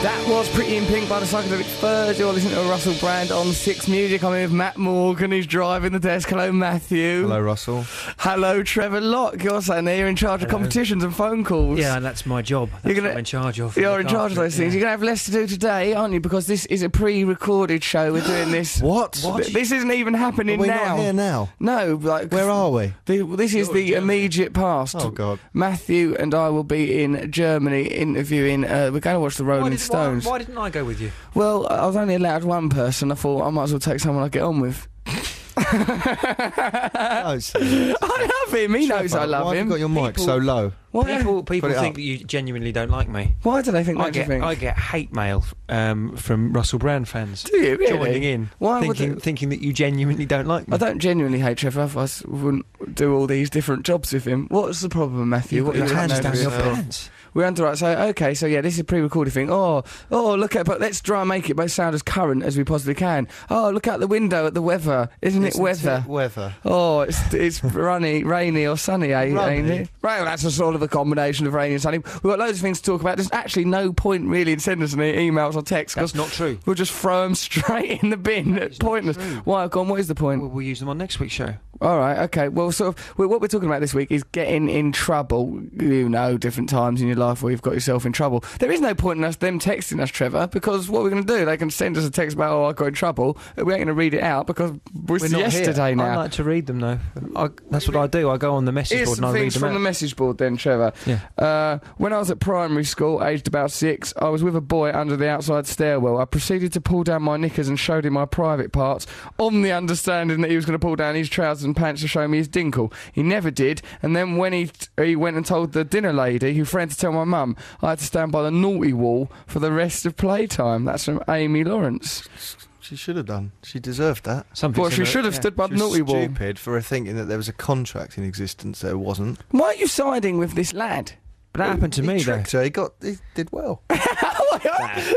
That was Pretty in Pink by the Psychedelic Furs. You're listening to Russell Brand on Six Music. I'm here with Matt Morgan, who's driving the desk. Hello, Matthew. Hello, Russell. Hello, Trevor Locke. You're saying there you're in charge of competitions and phone calls. Yeah, and that's my job. That's what I'm in charge of. You're in charge of those things. You're going to have less to do today, aren't you? Because this is a pre-recorded show. We're doing this. What? This isn't even happening Are we now. not here now? No. Like, Where are we? This is the immediate past. Oh, God. Matthew and I will be in Germany interviewing... we're going to watch the Rolling Stones. Why didn't I go with you? Well, I was only allowed one person. I thought I might as well take someone I get on with. Oh, I love him. He knows I love why him. have you got your mic so low? Why? People Put it think up. that you genuinely don't like me. Why do they think I that? do you think? get hate mail from Russell Brand fans. Do you really? Joining in, Why would thinking that you genuinely don't like me. I don't genuinely hate Trevor. Otherwise, I wouldn't do all these different jobs with him. What's the problem, Matthew? You've got What your are you hands looking down over your here for? pants. We're underwrite. So okay, so yeah, this is a pre-recorded thing. Oh, look at, but let's try and make it both sound as current as we possibly can. Oh, look out the window at the weather. Isn't it weather? Weather. Oh, it's rainy or sunny, ain't it? Right, well, that's a sort of a combination of rainy and sunny. We've got loads of things to talk about. There's actually no point really in sending us any emails or texts. That's not true. We'll just throw them straight in the bin. It's pointless. Why, go on, what is the point? Well, we'll use them on next week's show. All right, okay. Well, sort of, what we're talking about this week is getting in trouble. You know, different times in your life where you've got yourself in trouble. There is no point in them texting us, Trevor, because what we're going to do, they can send us a text about, oh, I got in trouble. We ain't going to read it out because it's not yesterday here. now. I like to read them, though. That's what I do. I go on the message Here's board and some I read things them from out. the message board then, Trevor. Yeah. When I was at primary school, aged about 6, I was with a boy under the outside stairwell. I proceeded to pull down my knickers and showed him my private parts on the understanding that he was going to pull down his trousers and pants to show me his dinkle. He never did, and then when he went and told the dinner lady, who threatened to tell my mum, I had to stand by the naughty wall for the rest of playtime. That's from Amy Lawrence. She should have done. She deserved that. Well, she should have stood by the She was naughty wall. stupid for her thinking that there was a contract in existence. There wasn't. Why are you siding with this lad? But that happened to me, He though. tricked her. He did well.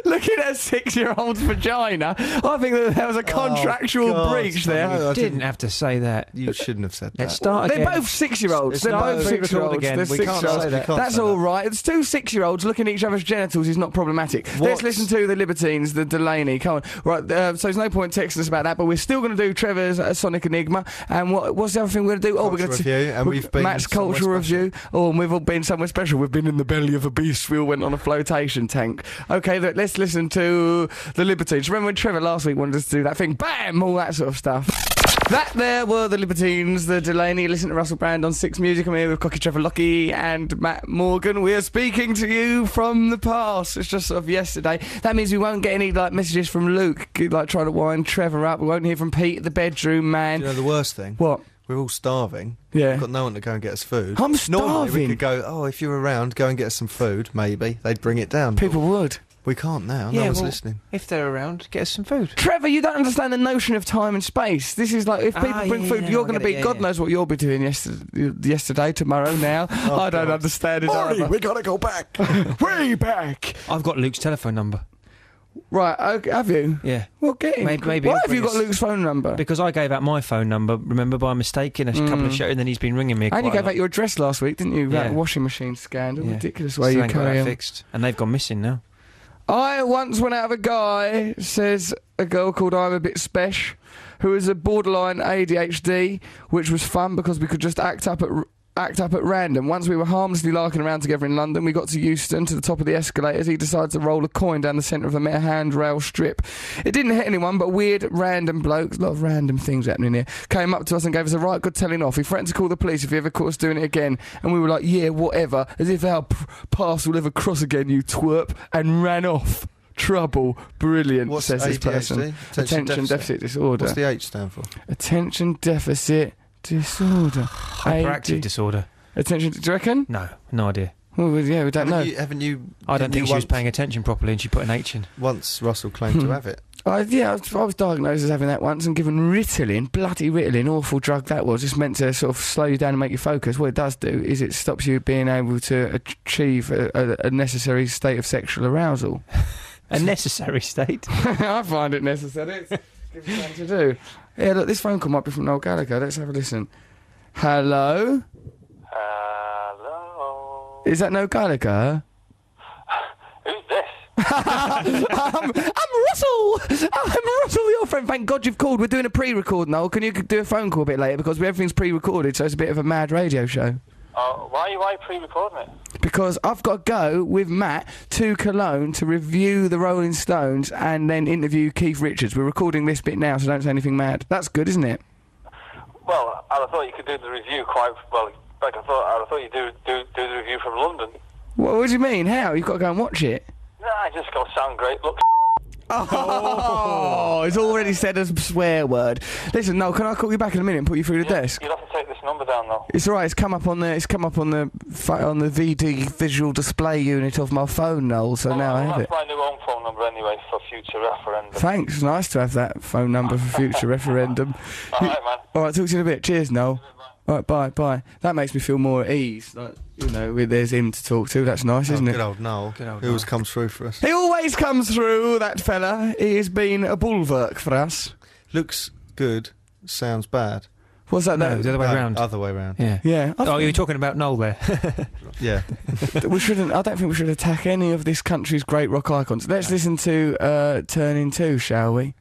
Looking at a 6-year-old's vagina, I think that there was a contractual God, breach there. no, I Didn't have to say that. You shouldn't have said that. Let's start They're again. both 6-year-olds. They're start both pre-record 6-year-olds. again. They're We can't 6-year-olds. say that. That's all right. It's two 6-year-olds looking at each other's genitals is not problematic. Let's listen to the Libertines, the Delaney. Come on. Right, so there's no point texting us about that, but we're still going to do Trevor's Sonic Enigma. And what's the other thing we're going to do? Culture review, and we've been Matt's somewhere Culture special. Review. Oh, and we've all been somewhere special. We've been in the belly of a beast. We all went on a flotation tank. Okay, let's listen to the Libertines. Remember when Trevor last week wanted us to do that thing? Bam! All that sort of stuff. That there were the Libertines, the Delaney. Listen to Russell Brand on Six Music. I'm here with Cocky Trevor Lockie and Matt Morgan. We are speaking to you from the past. It's just sort of yesterday. That means we won't get any messages from Luke, trying to wind Trevor up. We won't hear from Pete, the bedroom man. Do you know the worst thing? What? We're all starving. Yeah. We've got no one to go and get us food. I'm Normally starving. we could go, oh, if you're around, go and get us some food, maybe. They'd bring it down. People would. We can't now. No one's listening. If they're around, get us some food. Trevor, you don't understand the notion of time and space. This is like, if people bring food, you're going to be, God knows what you'll be doing yesterday, tomorrow, now. I don't understand it either. we gotta go back. Way back. I've got Luke's telephone number. Right, okay, have you? Yeah. Well, get him. Maybe Why he'll have you bring got us- Luke's phone number? Because I gave out my phone number, remember, by mistake in a couple of shows, and then he's been ringing me And you quite gave a lot. out your address last week, didn't you? That Yeah. washing machine scandal. Yeah. Ridiculous way Still you ain't got carry that on. fixed. And they've gone missing now. I once went out with a guy, says a girl called I'm a bit spesh, who is a borderline ADHD, which was fun because we could just act up at random. Once we were harmlessly larking around together in London, we got to Euston, to the top of the escalators. He decided to roll a coin down the centre of the handrail strip. It didn't hit anyone, but weird, random blokes, a lot of random things happening here, came up to us and gave us a right good telling off. He threatened to call the police if he ever caught us doing it again, and we were like, yeah, whatever, as if our paths will ever cross again, you twerp, and ran off. Trouble. Brilliant, What's says this ADHD? person. Attention deficit disorder. What's the H stand for? Attention deficit disorder. Hyperactive disorder. Attention, do you reckon? No idea. Well, yeah, we don't know. Haven't you? I don't didn't think you she was once- paying attention properly and she put an H in. Once Russell claimed to have it. I was diagnosed as having that once and given Ritalin, bloody Ritalin, awful drug that was. It's meant to sort of slow you down and make you focus. What it does do is it stops you being able to achieve a necessary state of sexual arousal. A necessary state. I find it necessary. It gives you something to do. Yeah, look, this phone call might be from Noel Gallagher. Let's have a listen. Hello? Hello. Is that Noel Gallagher? Who's this? I'm Russell. I'm Russell, your friend. Thank God you've called. We're doing a pre-record, Noel. Can you do a phone call a bit later because everything's pre-recorded, so it's a bit of a mad radio show. Why are you pre-recording it? Because I've got to go with Matt to Cologne to review the Rolling Stones and then interview Keith Richards. We're recording this bit now, so don't say anything mad. That's good, isn't it? Well, I thought you could do the review quite well. Like I thought you'd do the review from London. What do you mean? How? You've got to go and watch it. Nah, I just got to sound great. Look. Oh, it's already said a swear word. Listen, Noel, can I call you back in a minute and put you through the desk? You'll have to take this number down, though. It's all right. It's come up on the VD visual display unit of my phone, Noel. So now I have it. That's my new home phone number anyway for future referendum. Thanks. Nice to have that phone number for future referendum. All right, man. All right. Talk to you in a bit. Cheers, Noel. All right. Bye. That makes me feel more at ease. Like, you know, there's him to talk to. That's nice, isn't it? Good old Noel. He always comes through for us. He always comes through, that fella. He has been a bulwark for us. Looks good, sounds bad. What's that? No, the other way around. Other way around. Yeah. Yeah. Oh, you were talking about Noel there. Yeah. We shouldn't. I don't think we should attack any of this country's great rock icons. Let's listen to Turning 2, shall we?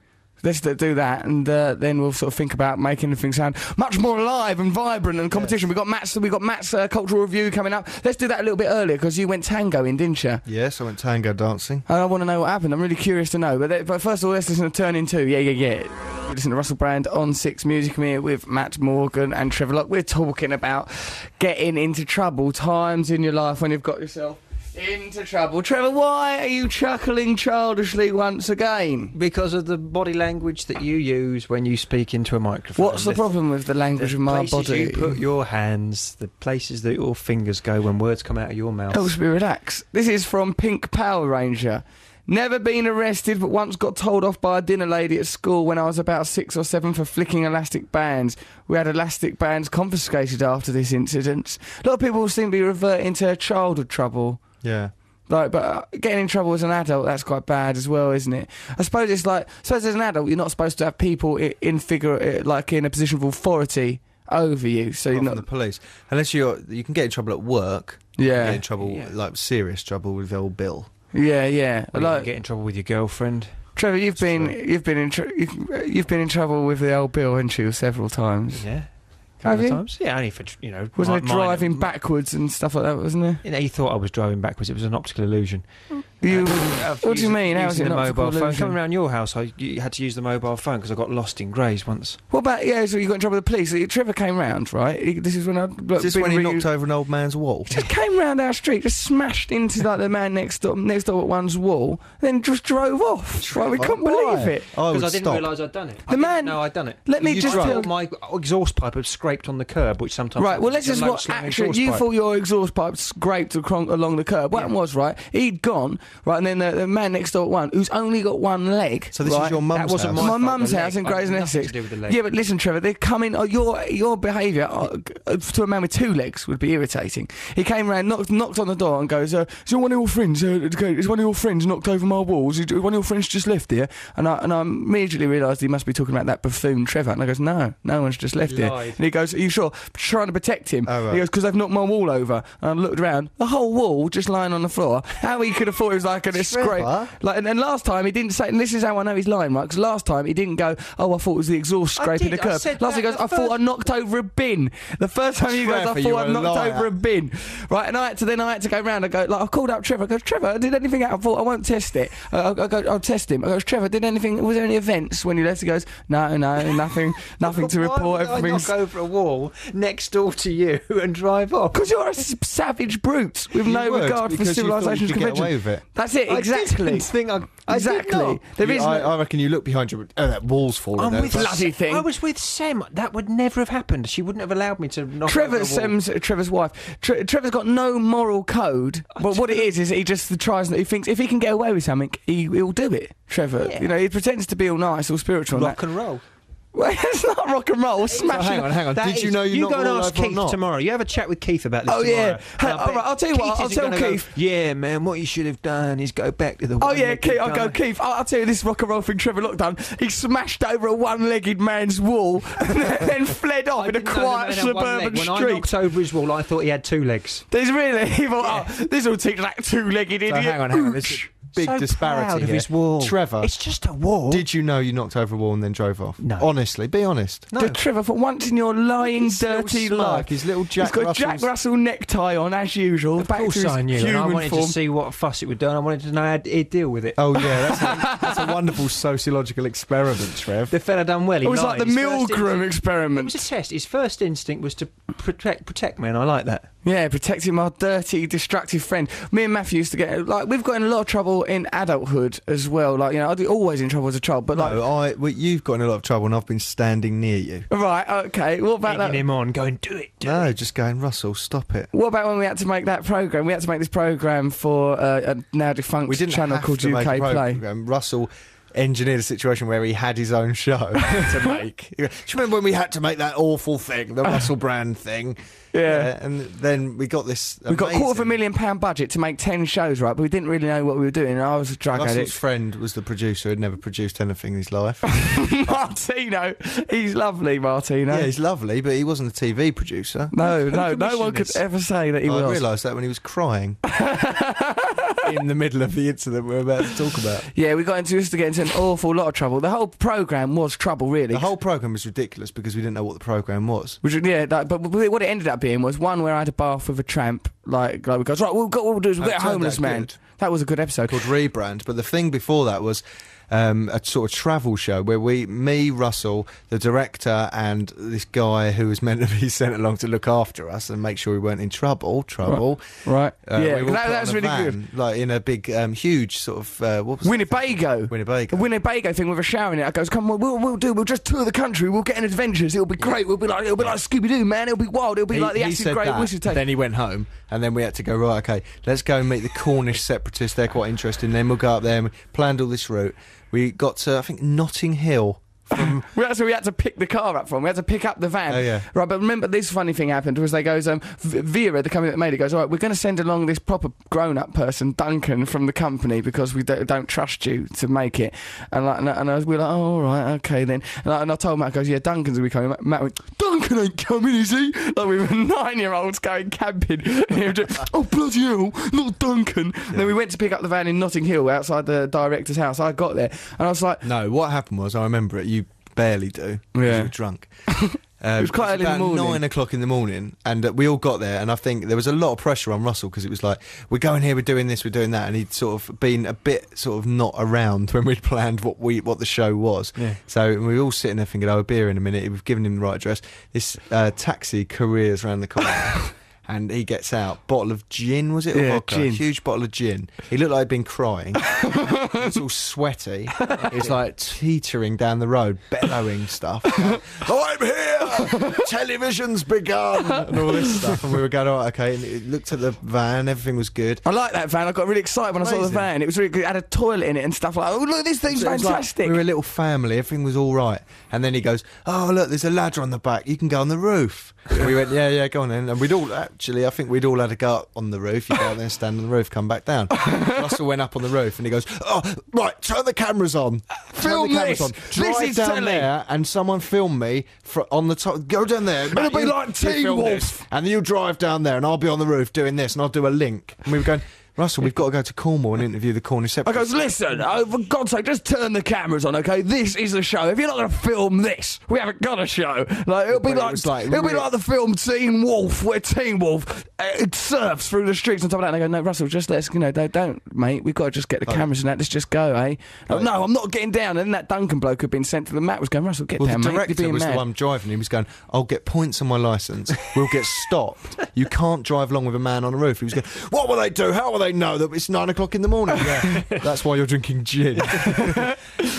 Let's do that, and then we'll sort of think about making everything sound much more alive and vibrant and competition. Yes. We got Matt's cultural review coming up. Let's do that a little bit earlier because you went tangoing, didn't you? Yes, I went tango dancing. And I want to know what happened. I'm really curious to know. But first of all, let's listen to Turning 2. Yeah. You listen to Russell Brand on 6 Music. I'm here with Matt Morgan and Trevor Locke. We're talking about getting into trouble, times in your life when you've got yourself into trouble. Trevor, why are you chuckling childishly once again? Because of the body language that you use when you speak into a microphone. What's the problem with the language of my body? You put your hands, the places that your fingers go when words come out of your mouth. Helps me relax. This is from Pink Power Ranger. Never been arrested, but once got told off by a dinner lady at school when I was about 6 or 7 for flicking elastic bands. We had elastic bands confiscated after this incident. A lot of people seem to be reverting to childhood trouble. Yeah. But getting in trouble as an adult, that's quite bad as well, isn't it? I suppose it's like, as an adult, you're not supposed to have people in a position of authority over you. So you're not the police, unless you can get in trouble at work. Yeah. Get in trouble, like serious trouble with old Bill. Yeah. Or you can get in trouble with your girlfriend. Trevor, you've been in trouble with the old Bill, haven't you, several times? Yeah. Have you? Times. Yeah, only for, Wasn't it driving backwards and stuff like that, wasn't it? He thought I was driving backwards. It was an optical illusion. What do you mean? How is it an optical mobile phone? illusion? Coming around your house, you had to use the mobile phone because I got lost in Grays once. What about, so you got in trouble with the police? Trevor came round, right? This is when I... Is this when he knocked over an old man's wall? Just came round our street, just smashed into the man next door at one's wall, then just drove off. Right, we couldn't believe it. Because I didn't realise I'd done it. No, I'd done it. Let me just tell... My exhaust pipe had scraped on the curb, which sometimes... Right, well, let's just what actually... You thought your exhaust pipe scraped along the curb. What happened was, right, he'd gone, right, and then the man next door at one, who's only got one leg... So this is your mum's house? My mum's house in Grays and Essex. Yeah, but listen, Trevor, they come in... your behaviour to a man with 2 legs would be irritating. He came round, knocked on the door and goes, is one of your friends... is one of your friends knocked over my walls? Is one of your friends just left here? And I immediately realised he must be talking about that buffoon Trevor. And I goes, no one's just left here. And he goes, are you sure? Trying to protect him. Oh, right. He goes, because they've knocked my wall over. And I looked around, the whole wall just lying on the floor. How he could have thought it was like a scrape. And last time he didn't say, and this is how I know he's lying, right? Because last time he didn't go, I thought it was the exhaust scraping the curb. Last time he goes, I thought I knocked over a bin. The first time he goes, I thought I knocked over a bin. Right, and I had to go round and go, I called up Trevor. I go, Trevor, did anything happen? I thought, I won't test it. I go, I'll test him. I go, Trevor, was there any events when you left? He goes, no, nothing to report. Why would I knock over a wall next door to you and drive off? Because you're a savage brute with no regard for civilisation's convention. That's it, exactly. Exactly. I reckon you look behind you. Oh, that wall's falling down. Bloody thing. I was with Sam. That would never have happened. She wouldn't have allowed me to knock over a wall. Trevor's wife. Trevor's got no moral code. But what it is he just tries. He thinks if he can get away with something, he'll do it. Trevor, he pretends to be all nice, all spiritual. Rock and roll. Well, it's not rock and roll. Smashing. Hang on. Did you know you're not go and ask Keith tomorrow. You have a chat with Keith about this. Oh tomorrow. Yeah. All right. I'll tell you what. I'll tell Keith. Yeah, man. What you should have done is go back to the. Oh yeah, Keith. I'll go, Keith. I'll tell you this rock and roll thing Trevor Locke done. He smashed over a one-legged man's wall and then fled off in a quiet suburban street. When I knocked over his wall, I thought he had 2 legs. There's really. He thought, this will teach that 2-legged idiot. Hang on. big so disparity proud of here. his wall. Trevor, It's just a wall. did you know you knocked over a wall and then drove off? No. Honestly, be honest. No. Did Trevor, for once in your lying, His little dirty smirk, life, his little Jack he's got Russell's- Jack Russell necktie on as usual. Of back course to his I knew, and I human wanted form. to see what fuss it would do, and I wanted to know how he'd deal with it. Oh yeah, that's a wonderful sociological experiment, Trev. The fella done well. He It was lied. like the His first Milgram It experiment. was a test. His first instinct was to protect me, and I like that. Yeah, protecting my dirty, destructive friend. Me and Matthew used to get, like, we've got in a lot of trouble in adulthood as well. Like, you know, I'd always in trouble as a child, but like... No, you've got in a lot of trouble and I've been standing near you. Right, okay, what about Egging that? him on, going, do it. No, just going, Russell, stop it. What about when we had to make that programme? We had to make this programme for a now defunct We didn't channel have called to make UK a Play. programme. Russell engineered a situation where he had his own show to make. Do you remember when we had to make that awful thing, the Russell Brand thing? Yeah. And then we got this. We got amazing- £250,000 budget to make 10 shows, right? But we didn't really know what we were doing. And I was a drug Russell's addict. friend was the producer, had never produced anything in his life. Martino, he's lovely, Martino. Yeah, he's lovely, but he wasn't a TV producer. No one could this? ever say that he I was. realised that when he was crying in the middle of the incident we're about to talk about. Yeah, we used to get into an awful lot of trouble. The whole programme was trouble, really. The whole programme was ridiculous because we didn't know what the programme was. Which, yeah, but what it ended up being was one where I had a bath with a tramp. Like we goes, right, what we'll do is we'll That get a turned homeless out man. good. That was a good episode. Called Rebrand, but the thing before that was a sort of travel show where me, Russell, the director, and this guy who was meant to be sent along to look after us and make sure we weren't in trouble. Right. Yeah, we were all that put was on a really van, good. like in a big, huge sort of what was Winnebago. Winnebago. A Winnebago thing with a shower in it. I goes, come on, we'll just tour the country. We'll get in adventures. It'll be great. It'll be like Scooby Doo, man. It'll be wild. It'll be like the he acid said great that, whistle tape. then he went home, and then we had to go, right, okay, let's go and meet the Cornish separatists. They're quite interesting. Then we'll go up there and we planned all this route. We got to, I think, Notting Hill. That's where we had to pick the car up from. We had to pick up the van. Oh, yeah. Right, but remember, this funny thing happened was they goes, Vera, the company that made it, goes, all right, we're going to send along this proper grown-up person, Duncan, from the company because we don't trust you to make it. And we were like, oh, all right, okay then. And I told Matt, I goes, yeah, Duncan's going to be coming. Matt went, Duncan ain't coming, is he? Like we were 9-year-olds going camping. And he was just, oh, bloody hell, not Duncan. And then we went to pick up the van in Notting Hill outside the director's house. I got there and I was like, No, what happened was, I remember it, you barely do, because Yeah. you were drunk. It was quite early in the about morning. 9 o'clock in the morning, and we all got there, and I think there was a lot of pressure on Russell because it was like, we're going here, we're doing this, we're doing that, and he'd sort of been a bit sort of not around when we'd planned what the show was. Yeah. So we were all sitting there thinking, oh, a beer in a minute. We've given him the right address. This taxi careers around the corner. And he gets out, bottle of gin, was it? Or Yeah, vodka? gin. Huge bottle of gin. He looked like he'd been crying. He was all sweaty. He was like teetering down the road, bellowing stuff. I'm here! Television's begun! And all this stuff. And we were going, all right, okay. And it looked at the van, everything was good. I like that van. I got really excited when I saw the Amazing. van. It was really good. It had a toilet in it and stuff like that. Oh, look, this thing's So it was like, fantastic. we were a little family, everything was all right. And then he goes, oh, look, there's a ladder on the back. You can go on the roof. And we went, yeah, go on then. And I think we'd all had to go up on the roof. You go out there, stand on the roof, come back down. Russell went up on the roof and he goes, oh, right, turn the cameras on. Film turn the cameras this. on. This Drive is down telly. there and someone film me on the top. Go down there. It'll be like you Teen film Wolf. this. And you drive down there and I'll be on the roof doing this and I'll do a link. And we were going, Russell, we've got to go to Cornwall and interview the Cornish I separatists. goes, listen, for God's sake, just turn the cameras on, okay? This is a show. If you're not going to film this, we haven't got a show. Like it'll be But it like, was like it'll be real- like the film Teen Wolf, where Teen Wolf it surfs through the streets and stuff like that. And they go, no, Russell, just let's, don't, mate. We've got to just get the cameras and that. Let's just go, eh? Oh, Right. no, I'm not getting down. And then that Duncan bloke who'd been sent to the mat was going, Russell, get Well, down, the mate. You're director being was mad. the one driving. He was going, I'll get points on my licence. We'll get stopped. You can't drive along with a man on a roof. He was going, what will they do? How will they know that it's 9 o'clock in the morning? Yeah. That's why you're drinking gin.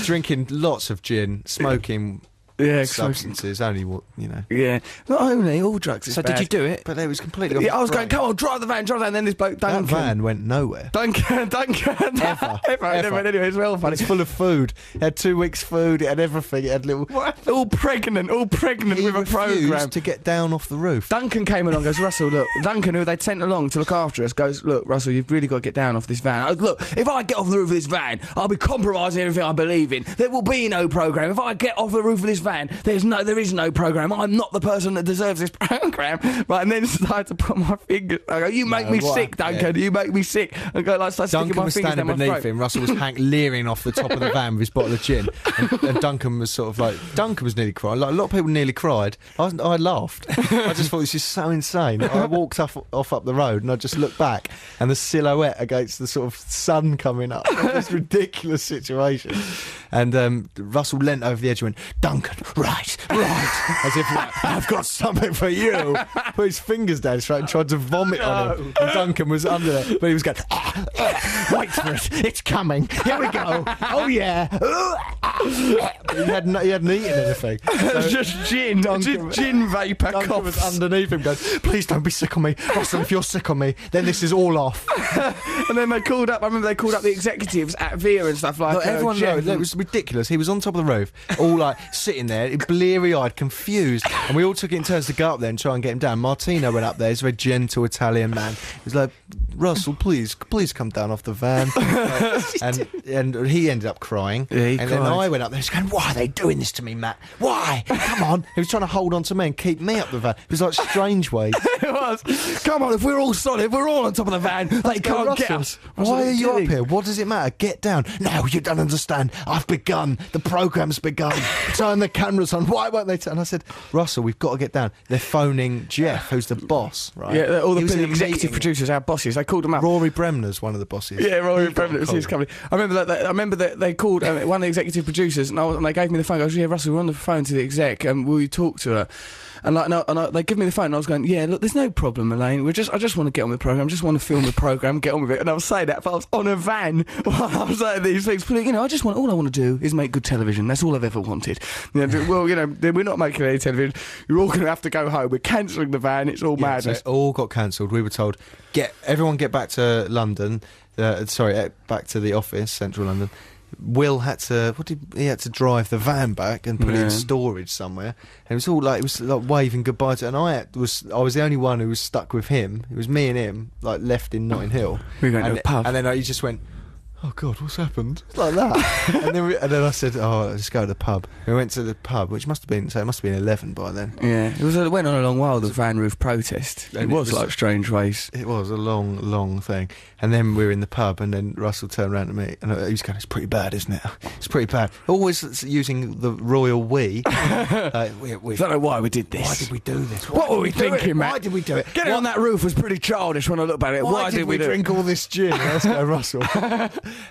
Drinking lots of gin, smoking Yeah, substances, only what, Yeah. Not only, all drugs is So bad. did you do it? But it was completely Yeah, I was going, right. come on, drive the van, and then this bloke, That Duncan. van went nowhere. Duncan. Ever. Anyway, it's well funny. It's full of food. It had 2 weeks' food. It had everything. It had little. All pregnant He with a refused programme. to get down off the roof. Duncan came along and goes, Russell, look, Duncan, who they'd sent along to look after us, goes, look, Russell, you've really got to get down off this van. I goes, look, if I get off the roof of this van, I'll be compromising everything I believe in. There will be no programme. If I get off the roof of this van. There is no programme. I'm not the person that deserves this programme. Right, and then started to put my fingers. I go, you make me sick, Duncan. You make me sick. And go like, start sticking Duncan my was fingers standing down my beneath throat. him. Russell was leering off the top of the van with his bottle of gin, and Duncan was sort of like, Duncan was nearly crying. Like, a lot of people nearly cried. I laughed. I just thought this is so insane. I walked off up the road and I just looked back, and the silhouette against the sort of sun coming up. This ridiculous situation. And Russell leant over the edge and went, Duncan, right, as if like, I've got something for you. Put his fingers down his throat and tried to vomit on him. And Duncan was under there, but he was going, wait for it, it's coming. Here we go. Oh yeah. He hadn't eaten anything. It's just gin. Just gin vapour Duncan was coughs. underneath him going, please don't be sick on me. Russell, if you're sick on me, then this is all off. And then they called up. I remember they called up the executives at Via and stuff like. Look, everyone knows it was ridiculous. He was on top of the roof, all like sitting there, bleary-eyed, confused, and we all took it in turns to go up there and try and get him down. Martino went up there. He's a very gentle Italian man. He was like, Russell, please come down off the van. And he ended up crying. Yeah, he and cried. then I went up there. He's going, why are they doing this to me, Matt? Why? Come on. He was trying to hold on to me and keep me up the van. It was like strange ways. It was. Come on, if we're all solid, we're all on top of the van. They can't get us. Why are you up here? What does it matter? Get down. No, you don't understand. I've begun. The programme's begun. Turn the cameras on. Why won't they turn? And I said, Russell, we've got to get down. They're phoning Jeff, who's the boss, right? Yeah, all He was in the a executive meeting. producers, our bosses, they called them up. Rory Bremner's one of the bosses. Yeah, Rory He got Bremner, it was called. his company. I remember that they called one of the executive producers, and they gave me the phone. I goes, yeah, Russell, we're on the phone to the exec, and will you talk to her? And they give me the phone, and I was going, yeah, look, there's no problem, Elaine. I just want to get on with the programme. I just want to film the programme, get on with it. And I was saying that, but I was on a van while I was saying these things. But, all I want to do is make good television. That's all I've ever wanted. Well, we're not making any television. You're all going to have to go home. We're cancelling the van. It's all Yeah, so madness. it all got cancelled. We were told, everyone get back to London. Back to the office, central London. Will had to drive the van back and put it Yeah. in storage somewhere. And it was like waving goodbye to. And I was the only one who was stuck with him. It was me and him, like left in Notting Hill. We were going to a pub. And then he just went, oh God, what's happened? Like that. and then I said, oh, let's go to the pub. We went to the pub, which must have been 11 by then. Yeah, it went on a long while, the van roof protest. It And was like Strange Ways. It was a long, long thing. And then we were in the pub, and then Russell turned around to me, and he was going, it's pretty bad, isn't it? It's pretty bad. Always using the royal we. I don't know why we did this. Why did we do this? What were we thinking, Matt? Why did we do it? Getting on that roof was pretty childish when I look back at it. Why did we do it? drink all this gin? Let's go, Russell.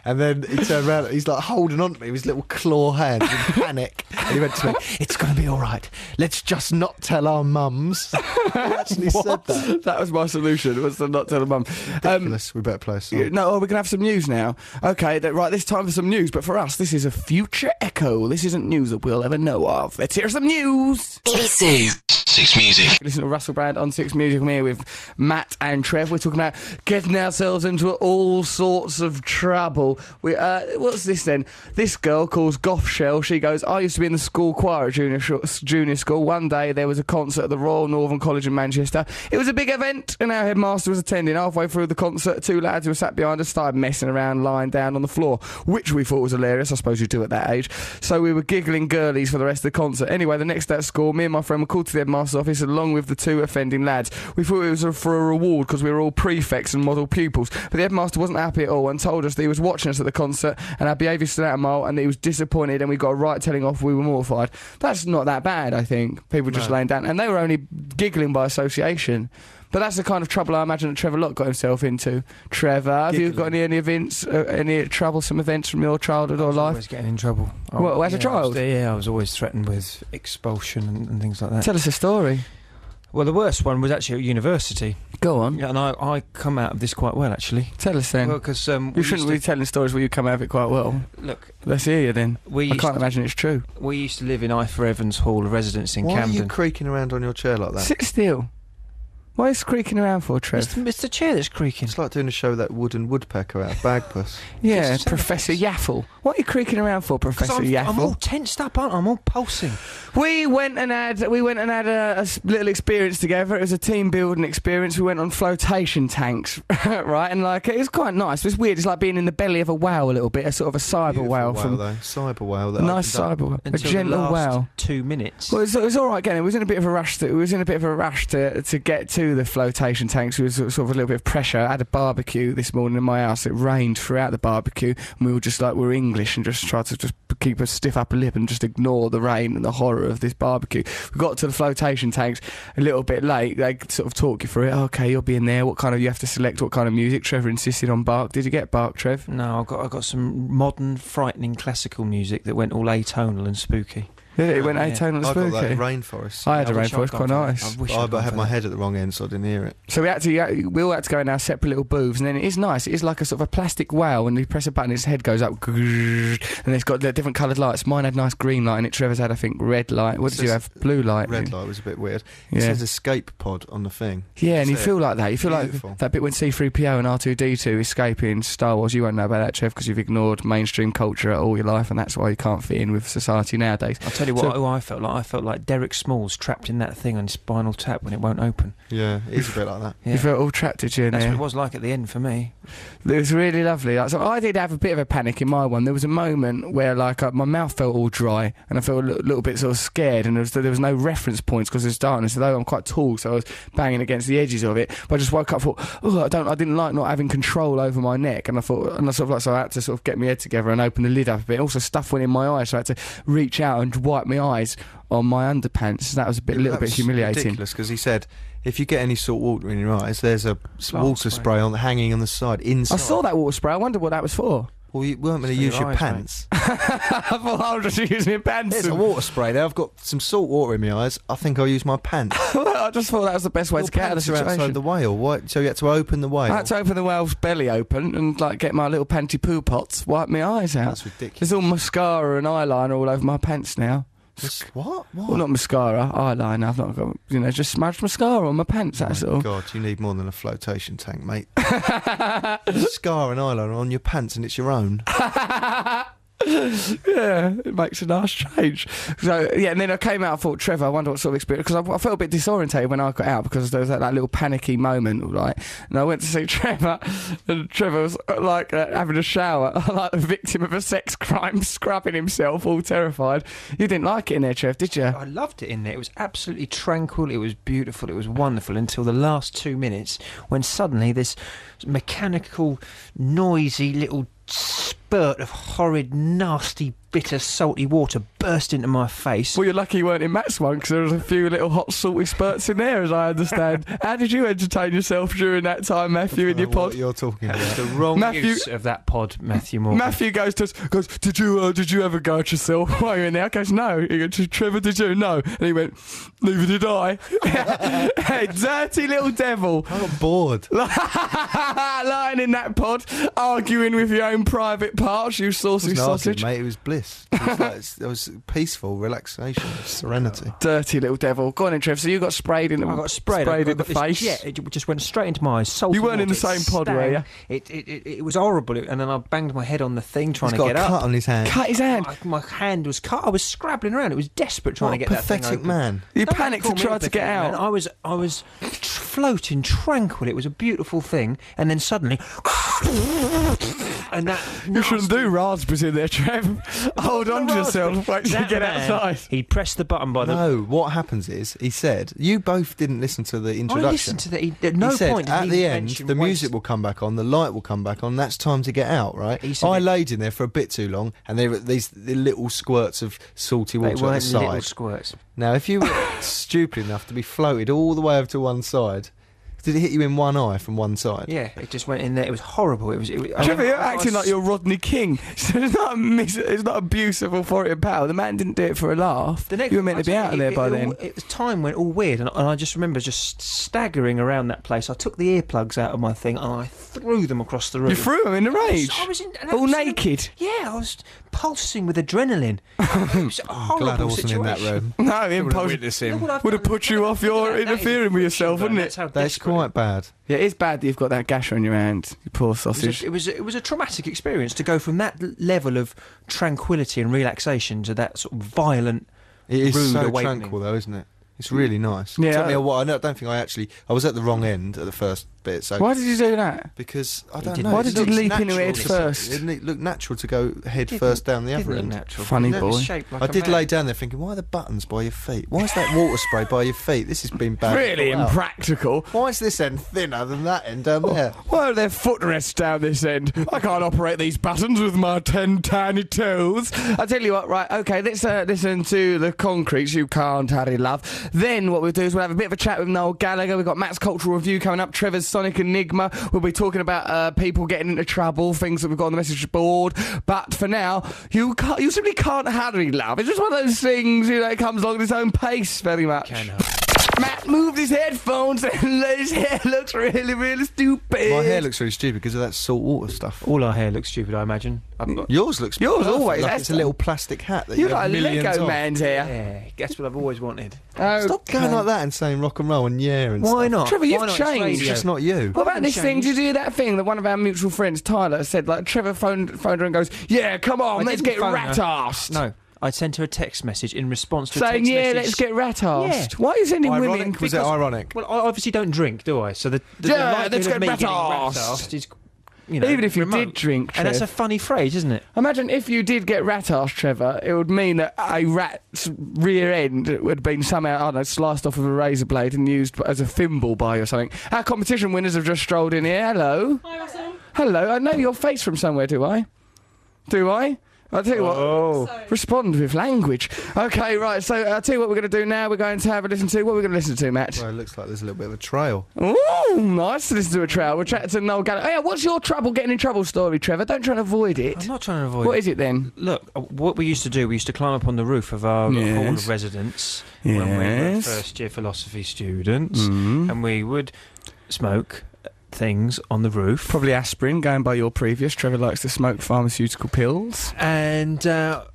And then he turned around, he's like holding on to me with his little claw hands in panic. And he went to me, it's going to be all right. Let's just not tell our mums. He actually said that. That was my solution, was to not tell the mum. Ridiculous. We better play a song. No, we're going to have some news now. Okay, right, this time for some news, but for us, this is a future echo. This isn't news that we'll ever know of. Let's hear some news. BBC Six Music. Listen to Russell Brand on Six Music. I'm here with Matt and Trev. We're talking about getting ourselves into all sorts of trouble. What's this then? This girl calls Goth Shell. She goes, I used to be in the school choir at junior school. One day there was a concert at the Royal Northern College in Manchester. It was a big event, and our headmaster was attending. Halfway through the concert, two lads who were sat behind us started messing around, lying down on the floor, which we thought was hilarious. I suppose you do at that age. So we were giggling girlies for the rest of the concert. Anyway, the next day at school, me and my friend were called to the headmaster's office along with the two offending lads. We thought it was for a reward because we were all prefects and model pupils, but the headmaster wasn't happy at all and told us that he was watching us at the concert and our behaviour stood out a mile and that he was disappointed and we got a right telling off. We were mortified. That's not that bad, I think. People just laying down, and they were only giggling by association. But that's the kind of trouble I imagine that Trevor Lott got himself into. Trevor, have you got any events, any troublesome events from your childhood or life? Always getting in trouble. Well, as a child? I was always threatened with expulsion and things like that. Tell us a story. Well, the worst one was actually at university. Go on. Yeah, and I come out of this quite well, actually. Tell us then. Well, because you shouldn't be telling stories where you come out of it quite well. Look, Let's hear you then. I can't imagine it's true. We used to live in I for Evans Hall, a residence in Why Camden. are you creaking around on your chair like that? Sit still. Why are you squeaking around for, Trev? It's the chair that's creaking. It's like doing a show with that wooden woodpecker out of Bagpuss. Yeah, Just Professor Yaffle. What are you creaking around for, Professor Yaffle? I'm all tensed up, aren't I? I'm all pulsing. We went and had a little experience together. It was a team building experience. We went on flotation tanks, right? And like it was quite nice. It was weird. It's like being in the belly of a whale a little bit, a sort of a cyber Beautiful whale from though. Cyber whale. That nice opened up. cyber whale, a Until gentle the last whale. 2 minutes. Well, it was all right getting. It was in a bit of a rush. To get to the flotation tanks. There was sort of a little bit of pressure. I had a barbecue this morning in my house. It rained throughout the barbecue, and we were just like we're English and just tried to just keep a stiff upper lip and just ignore the rain and the horror of this barbecue. We got to the flotation tanks a little bit late. They sort of talk you through it. Okay, you'll be in there. What kind of you have to select what kind of music. Trevor insisted on bark. Did you get bark, Trev? No, I got some modern, frightening classical music that went all atonal and spooky. Yeah, it went Yeah. atonal and I got that spooky. rainforest. I had a I wish I'd rainforest, gone quite for that. nice. I wish I I'd gone had for my that. head at the wrong end, so I didn't hear it. So we all had to go in our separate little booths, and then it is nice. It is like a sort of a plastic whale, and you press a button, its head goes up, and it's got the different coloured lights. Mine had nice green light, and Trevor's had, I think, red light. What It did you says have? Blue light. Red light was a bit weird. It Yeah. says escape pod on the thing. Yeah, and you That's feel it. like that. You feel Beautiful. like that bit when C-3PO and R2-D2 escaping Star Wars. You won't know about that, Trev, because you've ignored mainstream culture all your life, and that's why you can't fit in with society nowadays. I'll tell you who I felt like. I felt like Derek Smalls trapped in that thing on Spinal Tap when it won't open. Yeah, it is a bit like that. Yeah. You felt all trapped, did you? in That's there? what it was like at the end for me. It was really lovely. Like, so I did have a bit of a panic in my one. There was a moment where my mouth felt all dry and I felt a little bit sort of scared, and there was no reference points because there's darkness. Although I'm quite tall, so I was banging against the edges of it. But I just woke up and thought, oh, I didn't like not having control over my neck, and I thought, so I had to sort of get my head together and open the lid up a bit. Also, stuff went in my eyes, so I had to reach out and wipe my eyes on my underpants. That was a little bit humiliating. Ridiculous, because he said if you get any salt water in your eyes, there's a Plant water spray. spray hanging on the side inside. I saw that water spray. I wonder what that was for. Well, you weren't going to For use your your eyes, pants. I thought I was just using my pants. There's a water spray there. I've got some salt water in my eyes. I think I'll use my pants. I just thought that was the best way Your to get out of the pants are outside situation. the whale. What? So you had to open the whale. I had to open the whale's belly open and get my little panty poo pots, wipe my eyes out. That's ridiculous. There's all mascara and eyeliner all over my pants now. What? Well, not mascara, eyeliner. I've not got, just smudged mascara on my pants, that's Oh all. God, you need more than a flotation tank, mate. Scar and eyeliner on your pants, and it's your own. Yeah, it makes a nice change. So, yeah, and then I came out, I thought, Trevor, I wonder what sort of experience, because I felt a bit disorientated when I got out, because there was that little panicky moment, right? And I went to see Trevor, and Trevor was having a shower, like the victim of a sex crime, scrubbing himself, all terrified. You didn't like it in there, Trev, did you? I loved it in there. It was absolutely tranquil. It was beautiful. It was wonderful until the last 2 minutes when suddenly this mechanical, noisy little spurt of horrid, nasty, bitter, salty water burst into my face. Well, you're lucky you weren't in Matt's one, because there was a few little hot, salty spurts in there, as I understand. How did you entertain yourself during that time, Matthew, in your What pod? you're talking That was about. the wrong Matthew- use of that pod, Matthew Morgan. Matthew goes to us, did you ever go at yourself while you were in there? I goes, no. He goes, Trevor, did you? No. And he went, neither did I. Hey, dirty little devil. I got bored. Lying in that pod, arguing with your own private parts, you It saucy was sausage. mate. It was bliss. It was peaceful relaxation, serenity. Dirty little devil. Go on in, Trev. So you got sprayed in the I got sprayed. in I the got this face. jet, it just went straight into my eyes. Salty You weren't in the water. same pod, were Stung. you? It was horrible. And then I banged my head on the thing trying He's to got get a cut up. on his hand. Cut his hand. My hand was cut. I was scrabbling around. It was desperate trying What to a get that thing pathetic open. man. You Don't panicked call and me a tried to get pathetic man. out. I was floating tranquil. It was a beautiful thing, and then suddenly, and that You shouldn't do raspberries in there, Trev. Hold on to yourself. Wait till you That get man, outside. He pressed the button by the. No, what happens is, he said, you both didn't listen to the I introduction. listened to that. At no he said, point did at he the end, mention the waste. music will come back on, the light will come back on, that's time to get out, right? He said I it- laid in there for a bit too long, and there were the little squirts of salty They water at the weren't little side. squirts. Now, if you were stupid enough to be floated all the way over to one side, Did it hit you in one eye from one side? Yeah, it just went in there. It was horrible. Trevor, you're acting like you're Rodney King. So it's not abuse of authority and power. The man didn't do it for a laugh. You were meant to be out of there by then. The time went all weird, and I just remember just staggering around that place. I took the earplugs out of my thing and I threw them across the room. You threw them in the rage? I was in an all absolute- naked? Yeah, I was pulsing with adrenaline. It was a horrible Glad I wasn't situation. in that room. No, Wouldn't impulse witness him. Look what I've would have done. put you off your That is interfering with yourself, wouldn't it? That's how That's desperate- quite bad. Yeah, it is bad that you've got that gash on your hand, you poor sausage. It was a traumatic experience to go from that level of tranquility and relaxation to that sort of violent, It is rude so awakening. tranquil, though, isn't it? It's really nice. Yeah. It took me a while. I don't think I was at the wrong end at the first bit. So Why did you do that? because I It don't didn't- know. Why it did you looks leap into natural it to- first? It looked natural to go head Didn't- first down the didn't other look end. natural. Funny It was boy. shaped like I a did man. lay down there thinking, why are the buttons by your feet? Why is that water spray by your feet? This has been bad. Really thought out. impractical. Why is this end thinner than that end down there? Why are there footrests down this end? I can't operate these buttons with my 10 tiny toes. I tell you what, right, okay, let's listen to the Concretes, You Can't Hurry Love. Then what we'll do is we'll have a bit of a chat with Noel Gallagher. We've got Matt's Cultural Review coming up, Trevor's Sonic Enigma. We'll be talking about people getting into trouble, things that we've got on the message board. But for now, you simply can't hurry love. It's just one of those things, it comes along at its own pace very much. Matt moved his headphones and his hair looks really, really stupid. My hair looks really stupid because of that salt water stuff. All our hair looks stupid, I imagine. Yours looks Yours perfect, always like has it's a done. little plastic hat that You're you have like a millions Lego of. man's hair. Yeah, that's what I've always wanted. Oh, Stop going like that and saying rock and roll and yeah and Why stuff. not? Trevor, you've Why not? It's changed. It's radio. just not you. What about this thing? Did you hear that thing that one of our mutual friends, Tyler, said? Like Trevor phoned her and goes, "Yeah, come on, I let's didn't get phone her. rat-arsed." No, I sent her a text message in response to a saying, text "Yeah, message. let's get rat-arsed." Yeah. Why are you sending women? Ironic? Was it Because- ironic? Well, I obviously don't drink, do I? So the Yeah, likelihood let's of get me getting rat-arsed. rat-arsed is, Even if you remote. did drink, And that's a Trev. funny phrase, isn't it? Imagine if you did get rat-arsed, Trevor, it would mean that a rat's rear end would have been somehow, I don't know, sliced off with a razor blade and used as a thimble by you or something. Our competition winners have just strolled in here. Hello. Hi, Russell. Hello. I know your face from somewhere, do I? Do I? I'll tell you what. Oh. So, Respond with language. Okay, right, so I'll tell you what we're going to do now. We're going to have a listen to... What are we going to listen to, Matt? Well, it looks like there's a little bit of a trail. Ooh, nice to listen to a trail. We're chatting to Noel Gallagher. Hey, what's your getting in trouble story, Trevor? Don't try and avoid it. I'm not trying to avoid What it. is it then? Look, what we used to do, we used to climb up on the roof of our hall Yes. of residence when we were Yes. first year philosophy students, Mm. and we would smoke things on the roof. Probably aspirin, going by your previous. Trevor likes to smoke pharmaceutical pills. And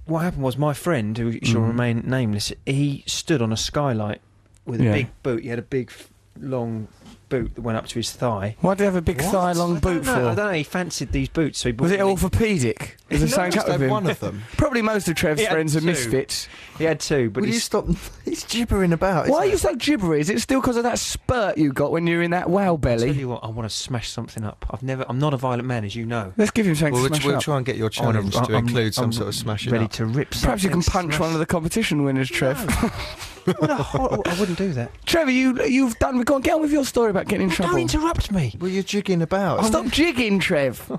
what happened was my friend, who shall remain nameless, he stood on a skylight with a Yeah. big boot. He had a big, long boot that went up to his thigh. Why do you have a big What? thigh-long I boot don't know, I for? don't know, he fancied these boots, so he bought Was it them. orthopaedic? Was there No, something just up with had him? one of them. Probably most of Trev's He had friends are two. misfits. He had two, but Will you he's stop? He's gibbering about. Why are isn't you it? so gibbery? Is it still because of that spurt you got when you were in that whale I'll tell belly? you what, I want to smash something up. I'm not a violent man, as you know. Let's give him something Well, to smash we'll up. try and get your I wanna- challenge to I'm- include some I'm sort of smashing ready up. to rip Perhaps you can something, punch one of the competition winners, Trev. What a I wouldn't do that. Trevor, you've done... Go on, get on with your story about getting in trouble. Don't interrupt me. Well, you're jigging about. Stop jigging, Trev.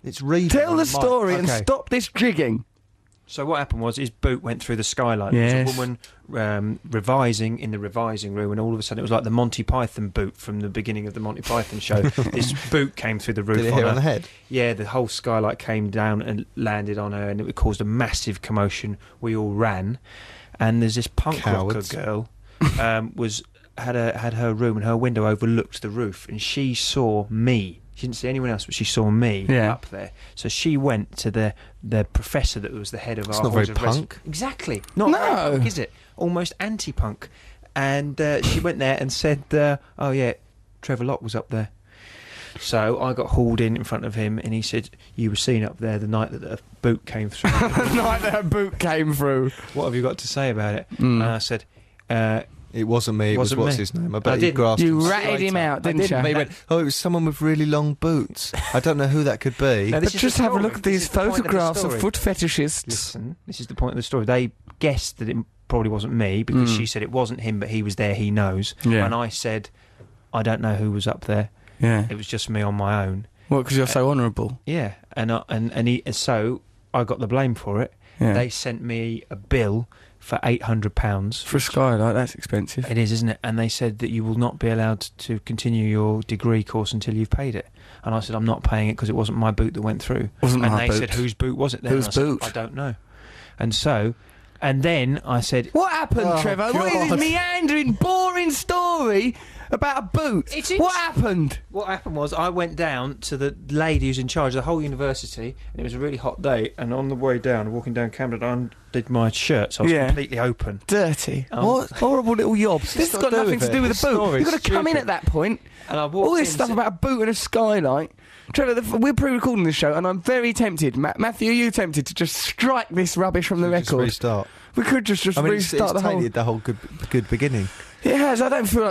It's reading. Tell on the mic. story and Okay. stop this jigging. So what happened was his boot went through the skylight. Yes. There was a woman revising in the revising room, and all of a sudden it was like the Monty Python boot from the beginning of the Monty Python show. This boot came through the roof. Did it hit her on her. the head? Yeah, the whole skylight came down and landed on her, and it caused a massive commotion. We all ran, and there's this punk Cowards. rocker girl had her room, and her window overlooked the roof, and she saw me. She didn't see anyone else, but she saw me Yeah. up there. So she went to the professor that was the head of It's our not very halls of punk. Exactly. Not No. very punk, is it? Almost anti-punk. And she went there and said, "Oh yeah, Trevor Locke was up there." So I got hauled in front of him, and he said, "You were seen up there the night that the boot came through. The night that boot came through. What have you got to say about it?" Mm. And I said, It wasn't me. It was Wasn't what's me. his name? I I bet he didn't. grasped You him ratted straight him up. out, didn't I didn't. you? He went, "Oh, it was someone with really long boots. I don't know who that could be." Now, But this is just the have a story. look at This these is the point of the photographs of story. foot fetishists. Listen, this is the point of the story. They guessed that it probably wasn't me because Mm. she said it wasn't him, but he was there, he knows. Yeah. And I said, I don't know who was up there. Yeah. It was just me on my own. Well, because you're so honourable. Yeah, and so I got the blame for it. Yeah. They sent me a bill for £800. For a skylight, that's expensive. It is, isn't it? And they said that you will not be allowed to continue your degree course until you've paid it. And I said, I'm not paying it because it wasn't my boot that went through. Wasn't and my they boot. said, whose boot was it then? Whose And I said, boot? I don't know. And then I said, What happened, Oh, Trevor? What is God. this meandering, boring story about a boot? What happened? what happened was I went down to the lady who's in charge of the whole university, and it was a really hot day, and on the way down, walking down Camden, I undid my shirt, so I was Yeah. completely open. Dirty. What? Horrible little yobs. This has got got to do nothing with to do it. with The a boot. story's You've got to come in stupid. at that point. And I walked All this in stuff to- about a boot and a skylight. Trevor, we're pre-recording this show, and I'm very tempted. Matthew, are you tempted to just strike this rubbish from the Just record? restart. We could just I mean, it's restart the whole. tainted the whole good beginning. It has. I don't feel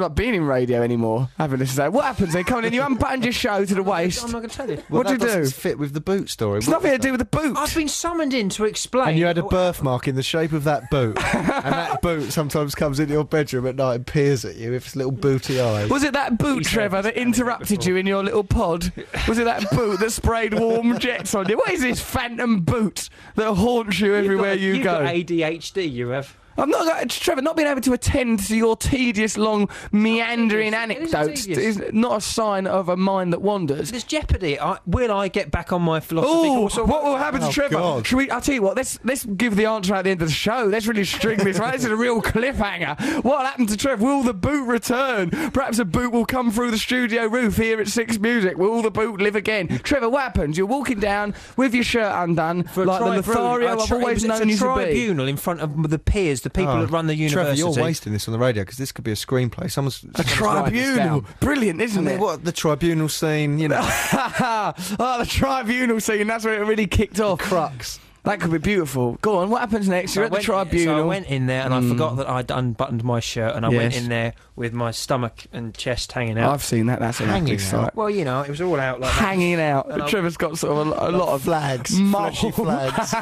like being in radio anymore. Having this say, what happens then? Come on in. You unbuttoned your show to the waist. I'm not going to tell you. What'd that you do? doesn't fit with the boot story. It's nothing to do with the boot. I've been summoned in to explain. And you had a birthmark in the shape of that boot. And that boot sometimes comes into your bedroom at night and peers at you with its little booty eyes. Was it that boot, He's Trevor, never that done it interrupted before. you in your little pod? Was it that boot that sprayed warm jets on you? What is this phantom boot that haunts you everywhere you You've go? got ADHD, you have. I'm not, Trevor, not being able to attend to your tedious, long, meandering It isn't anecdotes tedious. is not a sign of a mind that wanders. There's jeopardy. Will I get back on my philosophy Oh, course? or what will happen to Oh, Trevor? God. Should we? I'll tell you what. Let's give the answer at the end of the show. Let's really string this. Right, this is a real cliffhanger. What happened to Trevor? Will the boot return? Perhaps a boot will come through the studio roof here at Six Music. Will the boot live again? Trevor, what happens? You're walking down with your shirt undone, like the Lothario I've always known you It's a to be. tribunal in front of the peers, the people that run the Trevor, university. you're wasting this on the radio because this could be a screenplay. Someone's A tribunal, brilliant, I isn't mean, it? what the tribunal scene, you know, Oh, the tribunal scene. That's where it really kicked off. crux. That could be beautiful. Go on. What happens next? You're at the tribunal. So I went in there and I forgot that I'd unbuttoned my shirt, and I went Yes. in there with my stomach and chest hanging out. I've seen that. That's an Hanging ugly sight. Well, you know, it was all out like that. Hanging out. And I- Trevor's got sort of a lot of Flags, Mole. fleshy flags.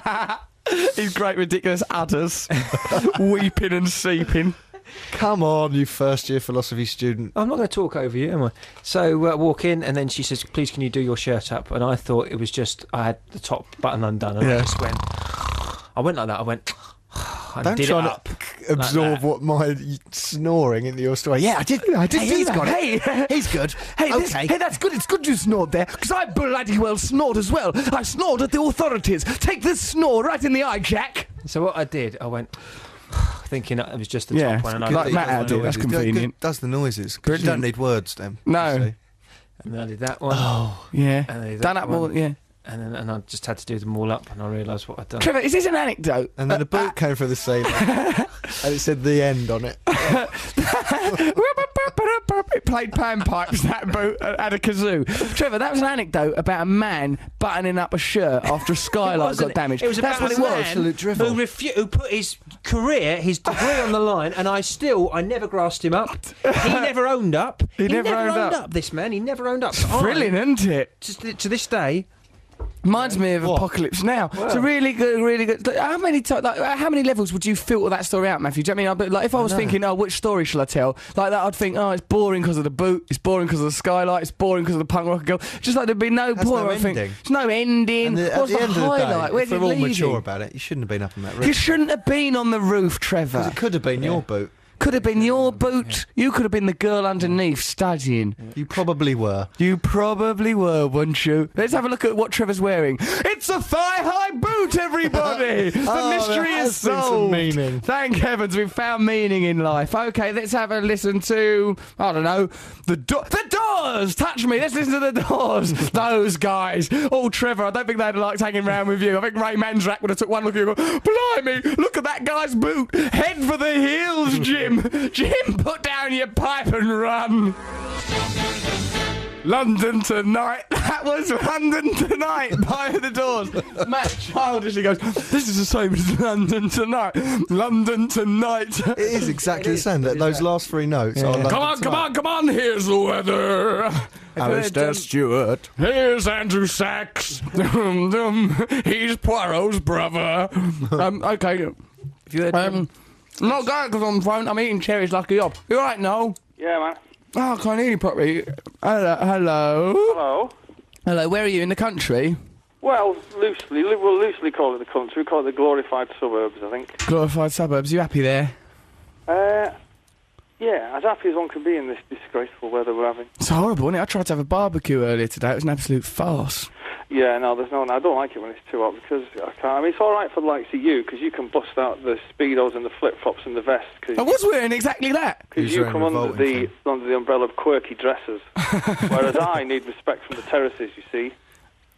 His great ridiculous udders, weeping and seeping. Come on, you first-year philosophy student. I'm not going to talk over you, am I? So I walk in, and then she says, "Please, can you do your shirt up?" And I thought it was just I had the top button undone, and I Yeah. just went. I went like that. I went. And Don't did try it up. to absorb that. what my snoring into your story. Yeah, I did Hey, do he's that. got it. Hey, he's good. Hey, okay. hey, that's good. It's good you snored there, because I bloody well snored as well. I snored at the authorities. Take this snore right in the eye, Jack. So what I did, I went. Thinking it was just the Yeah, top one, and I like did Matt that had one, it, that's convenient. Does the noises. 'Cause you don't Brilliant. need words then. No. you see. and then I did that one. Yeah. And I did Done that up one. all, yeah. And I just had to do them all up, and I realised what I'd done. Trevor, is this an anecdote? And then a boot came through the ceiling, and it said the end on it. It played panpipes, that boot, had a kazoo. Trevor, that was an anecdote about a man buttoning up a shirt after a skylight got damaged. It was That's about what it a was. man Absolute drivel. who put his career, his degree on the line, and I never grassed him up. He never owned up. He never owned up. This man, he never owned up. Brilliant, isn't it? To this day, Reminds me of What? Apocalypse Now. It's a really good. How many levels would you filter that story out, Matthew? Do you know what I mean? Like, if I was thinking, oh, which story shall I tell? Like that, I'd think, oh, it's boring because of the boot. It's boring because of the skylight. It's boring because of the punk rock girl. Just like there'd be no Has point. no I think ending. there's no ending. And at What's the the end highlight? of the day, Where if did we're it all lead mature you? about it, you shouldn't have been up on that You roof. shouldn't have been on the roof, Trevor. It could have been your boot. Could have been your boot. You could have been the girl underneath studying. You probably were. You probably were, wouldn't you? Let's have a look at what Trevor's wearing. It's a thigh-high boot, everybody! The Oh, mystery there is has been some solved. meaning. Thank heavens we've found meaning in life. Okay, let's have a listen to, I don't know, the Doors! Touch me, let's listen to the Doors. Those guys. Oh, Trevor, I don't think they'd have liked hanging around with you. I think Ray Manzarek would have took one look at you and gone, blimey, look at that guy's boot. Head for the heels, Jim. Jim, put down your pipe and run. London Tonight. That was London Tonight by the Doors. Matt childishly goes, this is the same as London Tonight. London Tonight. It is exactly the same. Those last three notes are Come on, here's the weather. Alistair Stewart. Here's Andrew Sachs. He's Poirot's brother. Okay. if you had, I'm not going because I'm on the phone. I'm eating cherries like a yob. You alright, Noel? Yeah, man. Oh, I can't hear you properly. Hello. Hello. Hello, where are you? In the country? Well, we'll loosely call it the country. We call it the glorified suburbs, I think. Glorified suburbs. You happy there? Yeah, as happy as one can be in this disgraceful weather we're having. It's horrible, isn't it? I tried to have a barbecue earlier today. It was an absolute farce. Yeah, no, I don't like it when it's too hot because I can't. I mean, it's all right for the likes of you because you can bust out the speedos and the flip flops and the vest. I was wearing exactly that. Because you come under the umbrella of quirky dresses, whereas I need respect from the terraces. You see.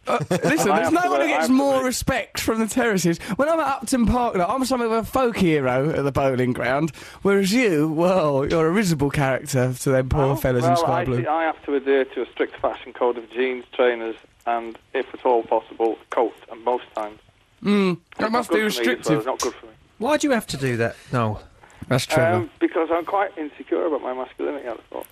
Listen, there's no one who gets more respect from the terraces. When I'm at Upton Park, like, I'm something of a folk hero at the bowling ground, whereas you, well, you're a risible character to them poor fellas in Sky Blue. I have to adhere to a strict fashion code of jeans, trainers, and, if at all possible, coat, and most times. That must be restrictive. It's not good for me. Why do you have to do that? No. That's true. Because I'm quite insecure about my masculinity, I thought.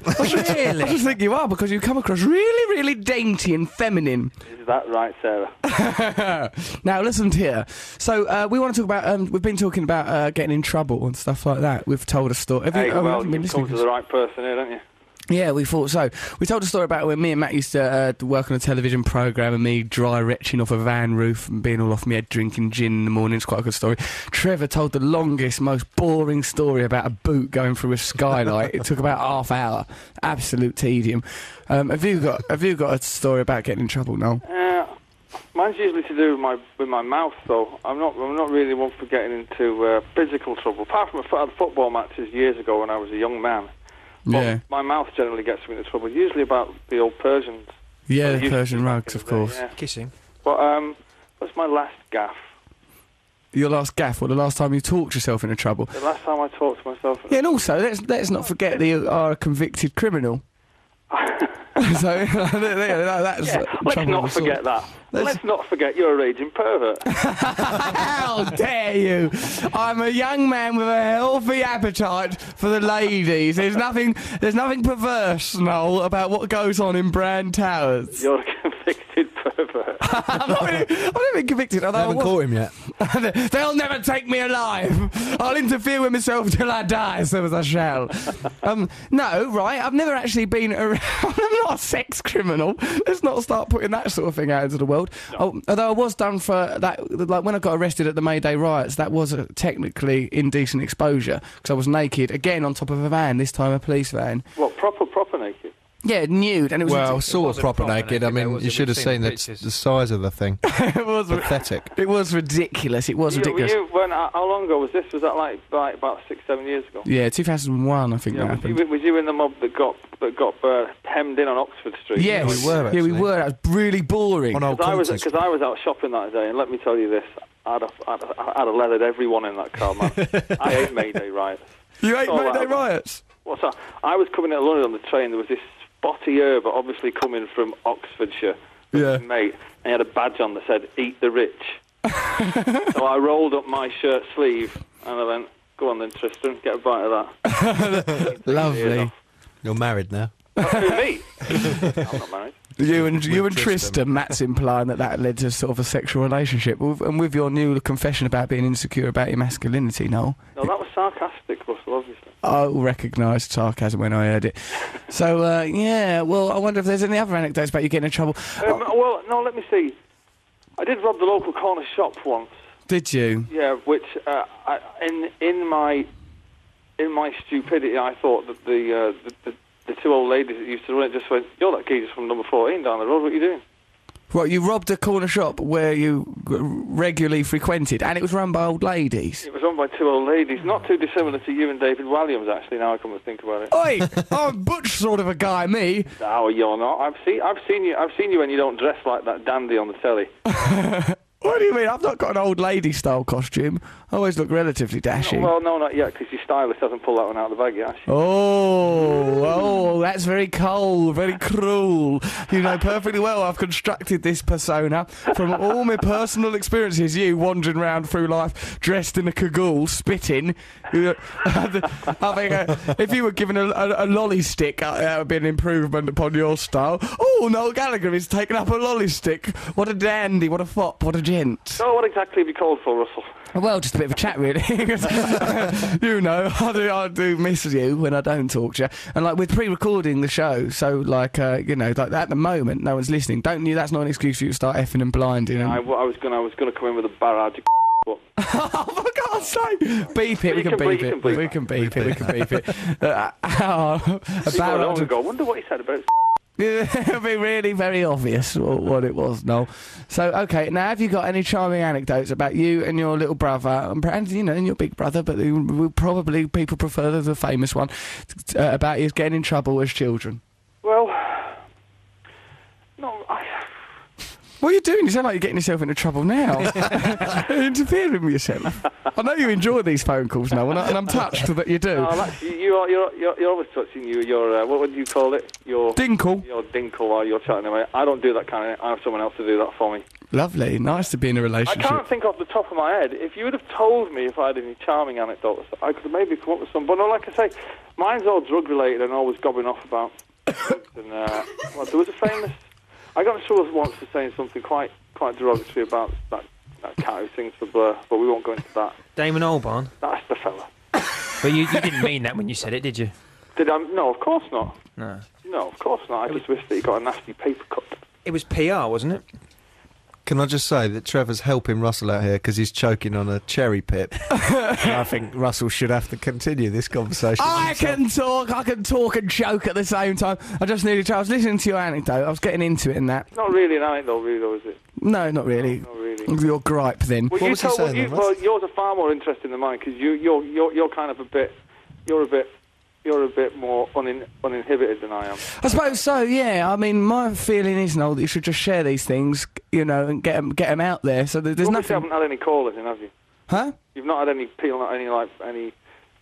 Really? I just think you are, because you come across really, really dainty and feminine. Is that right, Sarah? Now, listen here. So, we want to talk about, we've been talking about getting in trouble and stuff like that. We've told a story. You've come to the right person here, don't you? Yeah, we thought so. We told a story about when me and Matt used to work on a television programme and me dry retching off a van roof and being all off my head drinking gin in the morning. It's quite a good story. Trevor told the longest, most boring story about a boot going through a skylight. It took about half hour. Absolute tedium. Have you got a story about getting in trouble, Noel? Mine's usually to do with my mouth, though. I'm not really one for getting into physical trouble. Apart from football matches years ago when I was a young man. Yeah. My mouth generally gets me into trouble, usually about the old Persians. Yeah, the Persian rugs, of course. Yeah. Kissing. But what's my last gaff? Your last gaff, or the last time you talked yourself into trouble? The last time I talked to myself. Yeah, and also, let's not forget that you are a convicted criminal. So, that's let's not forget that. Let's not forget you're a raging pervert. How dare you? I'm a young man with a healthy appetite for the ladies. There's nothing perverse, Noel, about what goes on in Brand Towers. You're a convicted pervert. I'm not even convicted. I haven't caught him yet. They'll never take me alive. I'll interfere with myself till I die, so as I shall. No, right, I've never actually been around. I'm not a sex criminal. Let's not start putting that sort of thing out into the world. No. Although I was done for that, like when I got arrested at the May Day riots, that was technically indecent exposure, because I was naked, again on top of a van, this time a police van. What, proper naked? Yeah, nude, and it was... Well, sort of proper naked. I mean, you should have seen the size of the thing. It was pathetic. It was ridiculous. It was ridiculous. How long ago was this? Was that like about 6-7 years ago? Yeah, 2001, I think that happened. Was you in the mob that got hemmed in on Oxford Street? Yes, we were. Actually. Yeah, we were. That was really boring. Because I was out shopping that day, and let me tell you this: I'd have leathered everyone in that car, man. I ate May Day riots. You ate May Day riots? What's that? I was coming out of London on the train. There was this spotty herb, obviously coming from Oxfordshire. Yeah. Mate, and he had a badge on that said "Eat the Rich." So I rolled up my shirt sleeve and I went, "Go on then, Tristan, get a bite of that." Lovely. You're married now. Who, me? I'm not married. You and Tristan, Matt's implying that led to sort of a sexual relationship. And with your new confession about being insecure about your masculinity, Noel. No, that was sarcastic, Russell, obviously. I recognised sarcasm when I heard it. So, yeah, well, I wonder if there's any other anecdotes about you getting in trouble. Well, no, let me see. I did rob the local corner shop once. Did you? Yeah, which, in my stupidity, I thought that the two old ladies that used to run it just went, "You're that geezer from number 14 down the road, what are you doing?" Right, you robbed a corner shop where you regularly frequented, and it was run by old ladies. It was run by two old ladies, not too dissimilar to you and David Williams, actually, now I come to think about it. Oi, I'm Butch sort of a guy, me. No, you're not. I've seen you when you don't dress like that dandy on the telly. What do you mean? I've not got an old lady-style costume. I always look relatively dashing. Well, no, not yet, because your stylist hasn't pulled that one out of the bag yet, actually. Oh, that's very cold, very cruel. You know perfectly well I've constructed this persona from all my personal experiences. You wandering around through life dressed in a cagoule, spitting. I think if you were given a lolly stick, that would be an improvement upon your style. Oh, Noel Gallagher is taking up a lolly stick. What a dandy, what a fop, what a gent. So what exactly have you called for, Russell? Well, just a bit of a chat, really. You know, I do miss you when I don't talk to you. And, like, we're pre-recording the show, so, like, you know, like, at the moment, no one's listening. Don't you? That's not an excuse for you to start effing and blinding. And... I was gonna come in with a barrage of but... Oh, for God's sake! Beep it, we can beep it. We can beep it, we can beep it. A barrage of... I wonder what he said about It'll be really very obvious what it was, Noel. So, okay, now have you got any charming anecdotes about you and your little brother, and you know, and your big brother, but probably people prefer the famous one, about you getting in trouble as children? Well, no, What are you doing? You sound like you're getting yourself into trouble now. You're interfering with yourself. I know you enjoy these phone calls, Noel, and I'm touched that you do. No, you're always touching your what would you call it? Your Dinkle. Your dinkle while you're chatting away. I don't do that kind of thing. I have someone else to do that for me. Lovely. Nice to be in a I relationship. can't think off the top of my head. If you would have told me if I had any charming anecdotes, I could have maybe come up with some. But no, like I say, mine's all drug related and always gobbing off about drugs. And well, there was a famous. I got in trouble once for saying something quite derogatory about that cat who sings for Blur, but we won't go into that. Damon Albarn? That's the fella. But you didn't mean that when you said it, did you? Did I? No, of course not. No. No, of course not. I just wish that he got a nasty paper cut. It was PR, wasn't it? Can I just say that Trevor's helping Russell out here because he's choking on a cherry pip. And I think Russell should have to continue this conversation. I can talk and joke at the same time. I was listening to your anecdote, I was getting into it and that. It's not really an anecdote, really, though, is it? No, not really. Not really. Your gripe then. Well, What was he saying then, Russ? yours are far more interesting than mine because you're kind of a bit more uninhibited than I am. I suppose so, yeah. I mean, my feeling is, Noel, that you should just share these things, you know, and get them out there. So that there's You nothing. haven't had any callers in, have you? Huh? You've not had any people,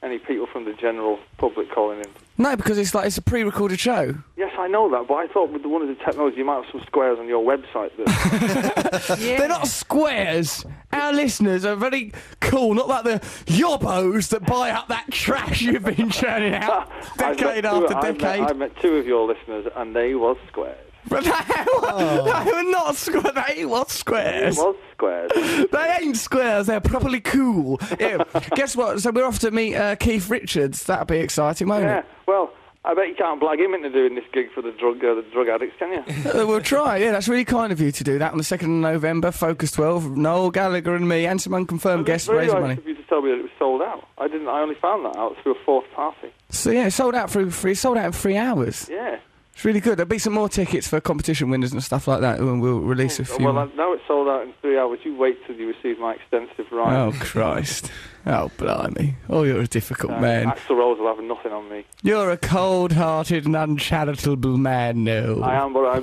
any people from the general public calling in. No, because it's a pre-recorded show. Yes, I know that, but I thought with one of the technology, you might have some squares on your website. That... They're not squares. Our listeners are very cool, not like the yobbos that buy up that trash you've been churning out decade after decade. I met two of your listeners, and they was squares. But they were not squares. They was squares. They was squares. They ain't squares. They're properly cool. Yeah. Guess what? So we're off to meet Keith Richards. That'll be exciting, won't Yeah. it? Well, I bet you can't blag him into doing this gig for the drug addicts, can you? We'll try. Yeah, that's really kind of you to do that on the 2nd of November, Focus 12. Noel Gallagher and me, and some unconfirmed guests It's very raising nice money. of you to tell me that it was sold out. I only found that out through a fourth party. So yeah, sold out in 3 hours. Yeah. It's really good. There'll be some more tickets for competition winners and stuff like that, and we'll release a few. Well, now it's sold out in 3 hours. You wait till you receive my extensive rhyme. Oh, Christ. Oh, blimey. Oh, you're a difficult man. Axl Rose will have nothing on me. You're a cold-hearted and uncharitable man, no. I am, but I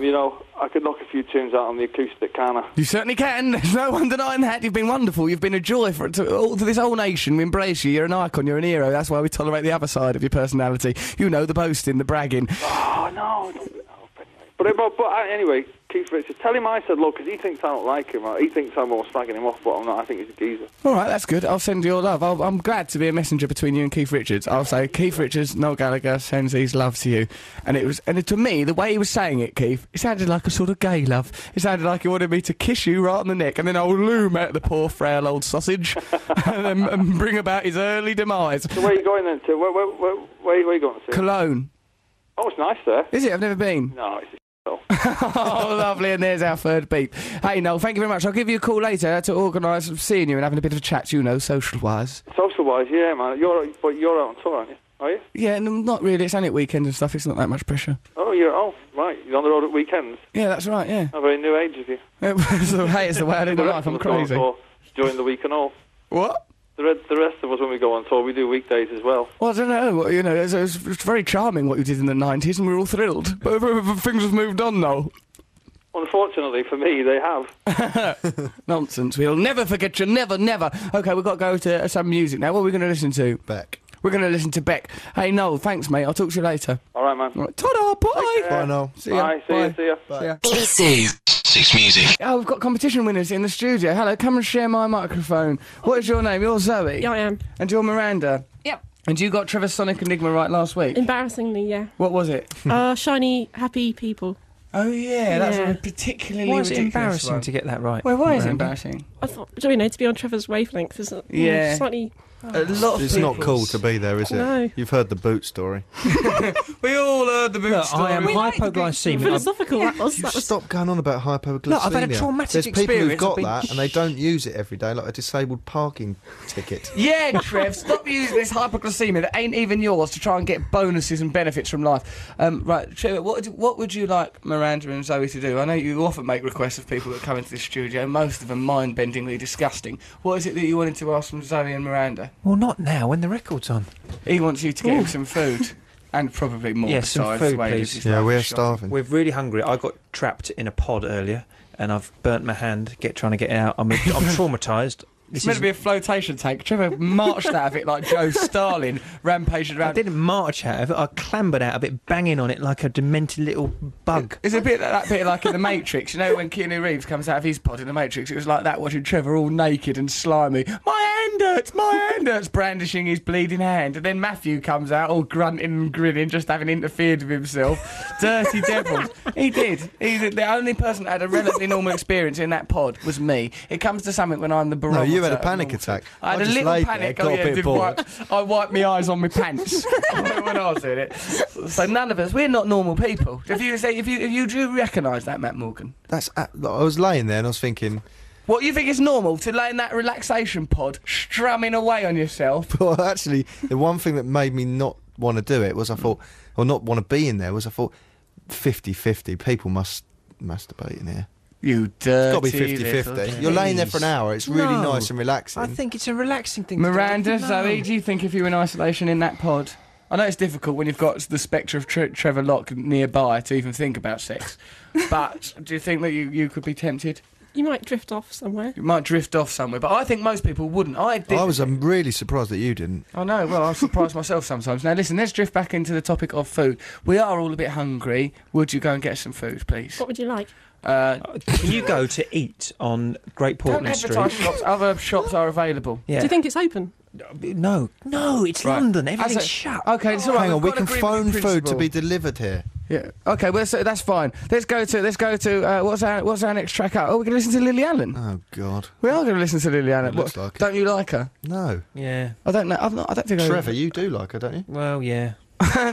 could knock a few tunes out on the acoustic, can't I? You certainly can. There's no one denying that. You've been wonderful. You've been a joy to this whole nation. We embrace you. You're an icon. You're an hero. That's why we tolerate the other side of your personality. You know, the boasting, the bragging. Oh, no. But anyway, Keith Richards, tell him I said, look, because he thinks I don't like him. He thinks I'm all slagging him off, but I'm not. I think he's a geezer. All right, that's good. I'll send your love. I'm glad to be a messenger between you and Keith Richards. I'll say, Keith Richards, Noel Gallagher sends his love to you. And to me, the way he was saying it, Keith, it sounded like a sort of gay love. It sounded like he wanted me to kiss you right on the neck and then I'll loom at the poor frail old sausage and bring about his early demise. So where are you going then to? Where are you going to? Cologne. Oh, it's nice there. Is it? I've never been. No, it's Oh, lovely, and there's our third beep. Hey, Noel, thank you very much. I'll give you a call later to organise seeing you and having a bit of a chat, you know, social-wise. social-wise, yeah, man. You're out on tour, aren't you? Are you? Yeah, no, not really. It's only at weekends and stuff. It's not that much pressure. Oh, right. You're on the road at weekends. Yeah, that's right, yeah. How very new age of you. So, hey, it's the way I live my life. I'm crazy. During the week and all. What? The rest of us, when we go on tour, we do weekdays as well. Well, I don't know. You know, it's very charming what you did in the 90s, and we're all thrilled. But things have moved on now. Unfortunately for me, they have. Nonsense. We'll never forget you. Never, never. OK, we've got to go to some music now. What are we going to listen to? Beck. We're going to listen to Beck. Hey, Noel, thanks, mate. I'll talk to you later. All right, man. All right, ta-da, bye. Bye, Noel. See ya. Bye. See ya. Bye. See ya. BBC Six Music. Oh, we've got competition winners in the studio. Hello, come and share my microphone. What is your name? You're Zoe. Yeah, I am. And you're Miranda. Yep. And you got Trevor Sonic Enigma right last week. Embarrassingly, yeah. What was it? Shiny, happy people. Oh yeah, that's Yeah. a particularly Why is it ridiculous embarrassing one. to get that right? Well, why is it Miranda? embarrassing? I thought, to be on Trevor's wavelength is slightly. A lot of It's not people's- cool to be there, is it? No. You've heard the boot story. We all heard the boot Look, story. I am We like the hypoglycemic. philosophical. That was. You That was stop going on about hypoglycemia. Look, I've had a traumatic There's people who've experience. got I've been- that and they don't use it every day, like a disabled parking ticket. Yeah, Trev, stop using this hypoglycemia that ain't even yours to try and get bonuses and benefits from life. Right, Trev, what would you like Miranda and Zoe to do? I know you often make requests of people that come into the studio, most of them mind-bendingly disgusting. What is it that you wanted to ask from Zoe and Miranda? Well, not now, when the record's on. He wants you to get him some food. And probably more Yeah, some besides food, the way please. his Yeah, life we're is shocking. starving. We're really hungry. I got trapped in a pod earlier, and I've burnt my hand trying to get it out. I'm traumatised. It's meant to be a flotation tank. Trevor marched out of it like Joe Stalin, rampaging I around. didn't march out of it. I clambered out of it, banging on it like a demented little bug. It's a bit that bit like in The Matrix. You know when Keanu Reeves comes out of his pod in The Matrix? It was like that, watching Trevor all naked and slimy. My hand hurts, brandishing his bleeding hand. And then Matthew comes out all grunting and grinning, just having interfered with himself. Dirty devils. He did. The only person that had a relatively normal experience in that pod was me. It comes to something when I'm the barometer. No, you had a of panic normal. attack. I had a just little laid panic. there, got a bit did bored. I wiped my eyes on my pants when I was doing it. So none of us, we're not normal people. If you do recognise that, Matt Morgan. I was laying there and I was thinking, What, you think it's normal to lay in that relaxation pod, strumming away on yourself? well, actually, the one thing that made me not want to do it was I thought, or not want to be in there, was I thought 50-50. People must masturbate in here. You It's got to be dirty little 50-50. You're laying there for an hour. It's really No. nice and relaxing. I think it's a relaxing thing. to do. Miranda, No. Zoe, do you think if you were in isolation in that pod? I know it's difficult when you've got the spectre of Trevor Locke nearby to even think about sex, but do you think that you could be tempted? You might drift off somewhere. You might drift off somewhere, but I think most people wouldn't. I did. I was really surprised that you didn't. I know, well, I surprise myself sometimes. Now, listen, let's drift back into the topic of food. We are all a bit hungry. Would you go and get some food, please? What would you like? Can you go to eat on Great Don't Portland advertise Street? shops. Other shops are available. Yeah. Do you think it's open? No, it's Right. London. Everything's As a- shut. Okay, it's all right. Hang on, we've we got can agreement phone in food to principle. be delivered here. Yeah. Okay, well, so that's fine. Let's go to what's our next track out? Oh, we're going to listen to Lily Allen. Oh, God. We are going to listen to Lily Allen. It looks like it. Don't you like her? No. Yeah. I don't know. I don't think Trevor, you do like her, don't you? Well, yeah.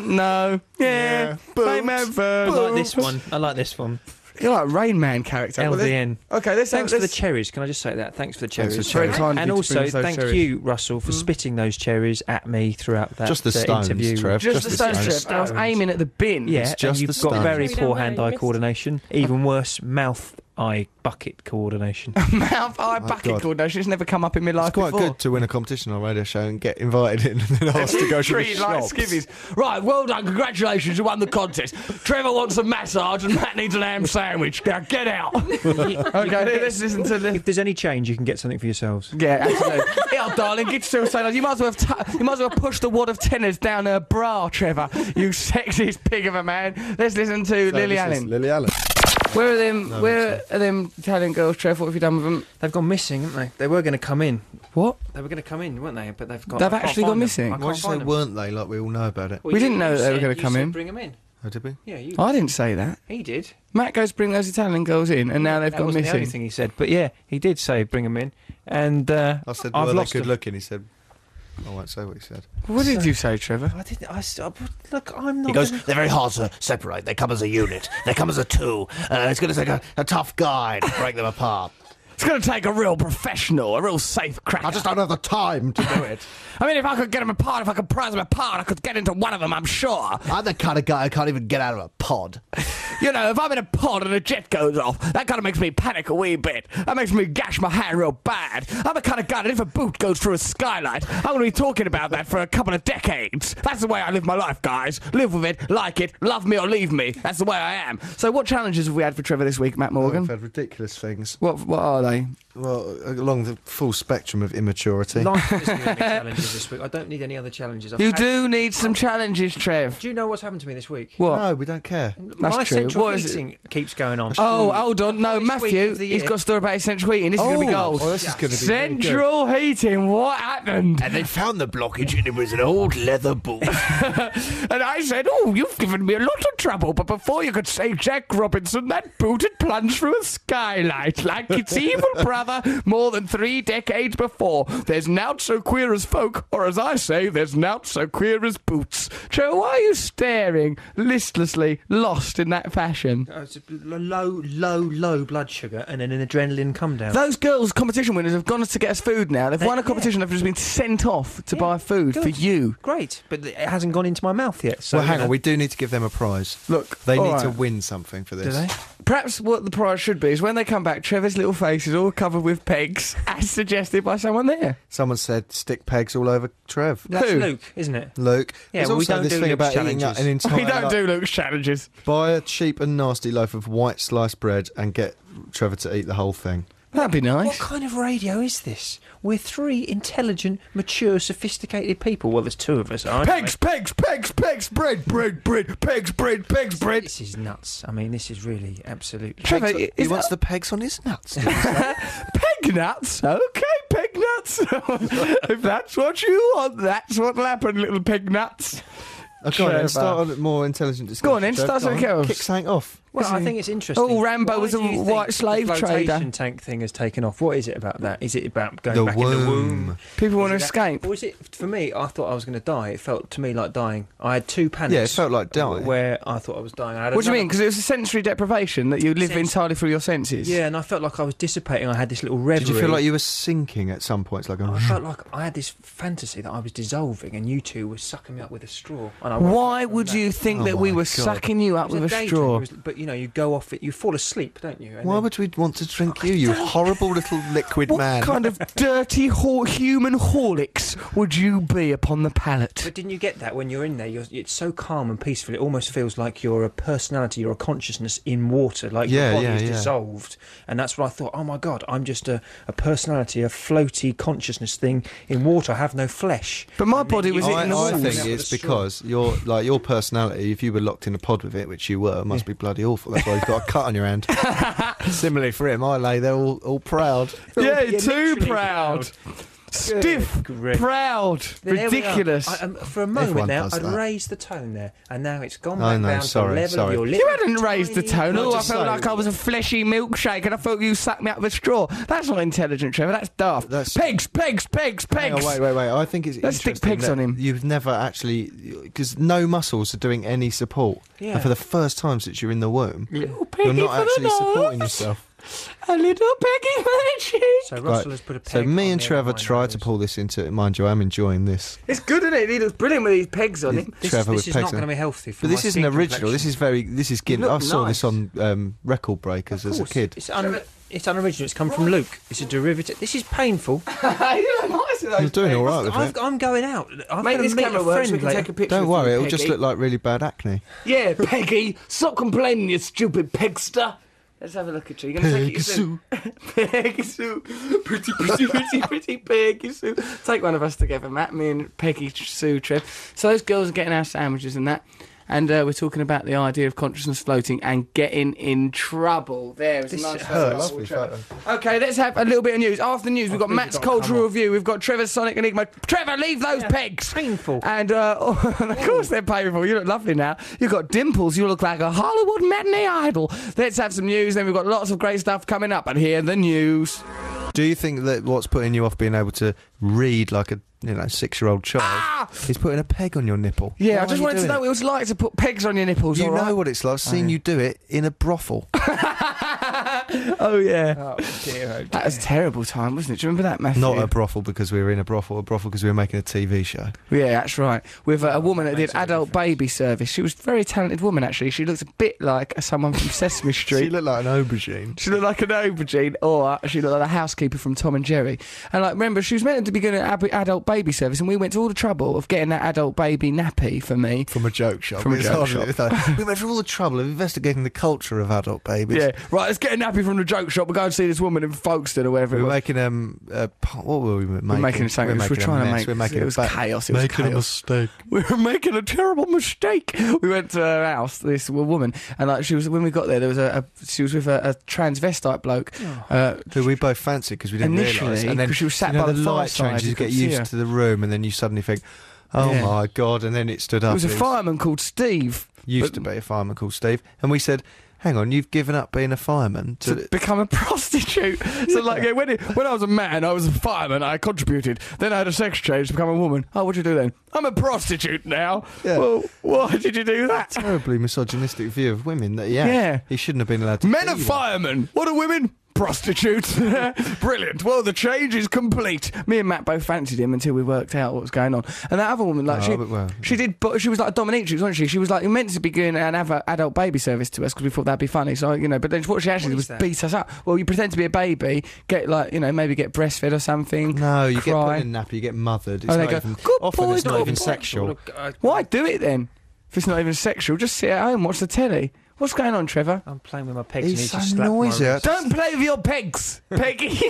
no. Yeah. Same I like this one. I like this one. You're like a Rain Man character. Well, LDN. okay, let's Thanks for the let's- cherries. Can I just say that? Thanks for the cherries. Thanks for the Very kind of And you to also, bring us those thank cherries. you, Russell, for spitting those cherries at me throughout that Just the stones, interview. Trev. Just the stones, stones. Trev. And I was aiming at the bin. Yeah, It's just and the you've got stones. very We don't poor know, hand-eye missed. coordination. Even worse, mouth-eye bucket coordination. Mouth eye bucket God. coordination. It's never come up in my life It's quite before. good to win a competition on a radio show and get invited in and then asked to go to the Treated like shops. skivvies. Right, well done, congratulations, you won the contest. Trevor wants a massage and Matt needs an ham sandwich. Now get out. Okay, let's listen to the. If there's any change, you can get something for yourselves. Yeah, absolutely. Yeah, darling, get yourself so you might as well have pushed a wad of tenors down her bra, Trevor. You sexiest pig of a man. Let's listen to So Lily this is Allen. Lily Allen. Where are them? No, where are them Italian girls, Trev? What have you done with them? They've gone missing, haven't they? They were going to come in. What? They were going to come in, weren't they? But they've got. They've I can't actually find gone them. missing? I Why can't did you say find them. weren't they, like we all know about it? Well, We you- didn't know you that they were said- gonna you come said in. Bring them in. Oh, did we? Yeah, you. I didn't say that. He did. Matt goes bring those Italian girls in, and now they've That gone wasn't the only missing. thing he said, but yeah, he did say bring them in, and I said, I've well, they lost good them. looking. He said, I won't say what he said. What did you say, Trevor? I didn't. Look, I'm not. He goes, gonna- they're very hard to separate. They come as a unit. They come as a two. It's going to take a tough guy to break them apart. It's going to take a real professional, a real safe cracker. I just don't have the time to do it. I mean, if I could get them apart, if I could prise them apart, I could get into one of them, I'm sure. I'm the kind of guy who can't even get out of a pod. You know, if I'm in a pod and a jet goes off, that kind of makes me panic a wee bit. That makes me gash my hand real bad. I'm the kind of guy that if a boot goes through a skylight, I'm going to be talking about that for a couple of decades. That's the way I live my life, guys. Live with it, like it, love me or leave me. That's the way I am. So what challenges have we had for Trevor this week, Matt Morgan? I've had ridiculous things. What are they? Well, along the full spectrum of immaturity. Life has given me challenges this week. I don't need any other challenges. You do need some challenges, Trev. Do you know what's happened to me this week? What? No, we don't care. That's My true. central What is it? heating keeps going on. Oh, hold on. No, Hottest week Matthew, of the he's year. got a story about his central heating. This is going to be gold. Oh, this is going to be very good. Central heating, what happened? And they found the blockage and it was an old leather boot. And I said, oh, you've given me a lot of trouble, but before you could say Jack Robinson, that boot had plunged through a skylight like its evil brother more than 3 decades before. There's nowt so queer as folk, or as I say, there's nowt so queer as boots. Joe, why are you staring listlessly, lost in that fashion? It's a low blood sugar and then an adrenaline come down. Those girls, competition winners, have gone to get us food now. They've won a competition. They've just been sent off to buy food for good. you. Great, but it hasn't gone into my mouth yet. So Well, hang on, we do need to give them a prize. Look, They all need to right. win something for this. Do they? Perhaps what the prize should be is when they come back, Trevor's little face is all covered with pegs, as suggested by someone there. Someone said stick pegs all over Trev. That's Who? Luke, isn't it? Luke. Yeah, There's well, we also don't this do thing Luke's about eating up challenges. an entire... We don't do Luke's challenges. Buy a cheap and nasty loaf of white sliced bread and get Trevor to eat the whole thing. That'd be What nice. kind of radio is this? We're 3 intelligent, mature, sophisticated people. Well, there's 2 of us, aren't Pegs, pegs, pegs, pegs, bread, bread, bread, pegs, bread, pegs, we? bread. This is nuts. I mean, this is really absolutely... Trevor, He is wants that the pegs on his nuts. peg nuts? Okay, peg nuts. If that's what you want, that's what'll happen, little peg nuts. Okay, Trevor. let's start on a more intelligent discussion. Go on then, Trev. start Go something on. else. Kick something off. Well, I think it's interesting. Oh, Rambo Why was a do you white think slave the trader. flotation tank thing has taken off. What is it about that? Is it about going The back in the womb? womb. People want to Is it escape. Or is it, for me, I thought I was going to die. It felt to me like dying. I had 2 panics. Yeah, it felt like dying. Where I thought I was dying. I had What do you another- mean? Because it was a sensory deprivation that you live Sense- entirely through your senses. Yeah, and I felt like I was dissipating. I had this little reverie. Did you feel like you were sinking at some points? Like I felt like I had this fantasy that I was dissolving and you 2 were sucking me up with a straw. And I woke Why up from would that. you think Oh that we my were God. sucking you up It was with a daydream. straw? It was- but you know, you go off it, you fall asleep, don't you? And Why then- would we want to drink you horrible little liquid What man? kind of dirty human Horlicks would you be upon the palate? But didn't you get that when you're in there? It's so calm and peaceful. It almost feels like you're a personality or a consciousness in water, like Yeah, your body yeah, is yeah. dissolved. And that's what I thought. Oh my God, I'm just a personality, a floaty consciousness thing in water. I have no flesh. But my And body then was you- eating the I walls. think Out with it's a straw. because your personality, if you were locked in a pod with it, which you were, must be bloody awful. That's why you've got a cut on your hand. Similarly for him, I lay there all proud. Yeah, You're too literally proud. Stiff, grief. proud, There we are. ridiculous. For a moment Everyone now, does I'd that. raised the tone there, and now it's gone Oh, back no, down sorry, to the level sorry. of your You little hadn't raised the tone. tiny- Oh, I just felt say- like I was a fleshy milkshake and I thought you sucked me up with a straw. That's not intelligent, Trevor. That's daft. That's- Pegs, pegs, pegs, Hang pegs. on, wait. I think it's Let's stick interesting pegs that on him. You've never actually, because no muscles are doing any support. Yeah. And for the first time since you're in the womb, Little peggy you're not for the actually supporting nose. yourself. A little peggy for the cheek. So Russell Right. has put a peg So me on and the Trevor end of my tried to nose. pull this into. Mind you, I'm enjoying this. It's good, isn't it? He looks brilliant with these pegs on him. This, Trevor this with is pegs not on going to it. be healthy for But this my isn't skin original. This complexion. is You Guinness. I look saw this nice. on Record Breakers Of as a course, kid. It's unoriginal. It's come from Luke. It's a derivative. This is painful. You look nice with those You're doing pegs. all right with it. I'm going out. I've Make got this to meet camera a work friend so we can later. take a picture. Don't of worry, you, it'll just Peggy. look like really bad acne. Yeah, Peggy, stop complaining, you stupid pegster. Let's have a look at you. You're going to take it yourself. Peggy Sue. Pretty Peggy Sue. Take one of us together, Matt. Me and Peggy Sue, Trev. So those girls are getting our sandwiches and that. And we're talking about the idea of consciousness floating and getting in trouble. There is a This nice hurts. photo of Trevor. Okay, let's have a little bit of news. After the news, we've got please, Matt's you've got to cultural come off. review. We've got Trevor's Sonic Enigma. Trevor, leave those pegs. Painful. And of course they're painful. You look lovely now. You've got dimples. You look like a Hollywood matinee idol. Let's have some news. Then we've got lots of great stuff coming up. And here the news. Do you think that what's putting you off being able to read like a 6-year-old child is putting a peg on your nipple? Yeah, Why I are just you wanted to doing know what it was like to put pegs on your nipples. You all right? know what it's like. I've seen you do it in a brothel. Oh yeah. Oh dear. That was a terrible time, wasn't it? Do you remember that, Matthew? Not a brothel because we were in a brothel because we were making a TV show. Yeah, that's right. With a woman that did Makes a adult baby service. She was a very talented woman, actually. She looked a bit like someone from Sesame Street. She looked like an aubergine. She looked like an aubergine, or she looked like the housekeeper from Tom and Jerry. And like, remember, she was meant to be doing an adult baby service, and we went to all the trouble of getting that adult baby nappy for me. From a joke shop. From a It's joke hardly- shop. we went through all the trouble of investigating the culture of adult babies. Yeah, right. Let's get a nappy shopping from the joke shop. We go and see this woman in Folkestone or wherever. We were it was. making what were we making? We're making something. We're trying to make. We're making it was chaos. It was making a chaos. mistake. We were making a terrible mistake. We went to her house, this woman, and like she was when we got there was she was with a transvestite bloke. Who we both fancied because we didn't Initially, realise. And then 'cause she was sat you know, by the the light fireside, changes, you you get could see used her. to the room, and then you suddenly think, oh Yeah. my God, and then it stood up. There was a It fireman called Steve. used to be a fireman called Steve, and we said, hang on, you've given up being a fireman to become a prostitute. So like when I was a man, I was a fireman, I contributed. Then I had a sex change to become a woman. Oh, what'd you do then? I'm a prostitute now. Yeah. Well, why did you do that? terribly misogynistic view of women that Yeah. he shouldn't have been allowed to Men be are one. firemen. What are women? Prostitutes. Brilliant. Well, the change is complete. Me and Matt both fancied him until we worked out what was going on. And that other woman, like she did, but she was like a dominatrix, wasn't she? She was like meant to be going and have an adult baby service to us because we thought that'd be funny. So but then what she actually did was beat us up. Well, you pretend to be a baby, get maybe get breastfed or something. No, you get put cry. in a nappy, you get mothered. It's Oh, they not go, even, "Good often boy, it's not good even boy." sexual. Why do it then? If it's not even sexual, just sit at home, watch the telly. What's going on, Trevor? I'm playing with my pegs and He's he's so just slapped my noisy. wrist. Don't play with your pegs, Peggy.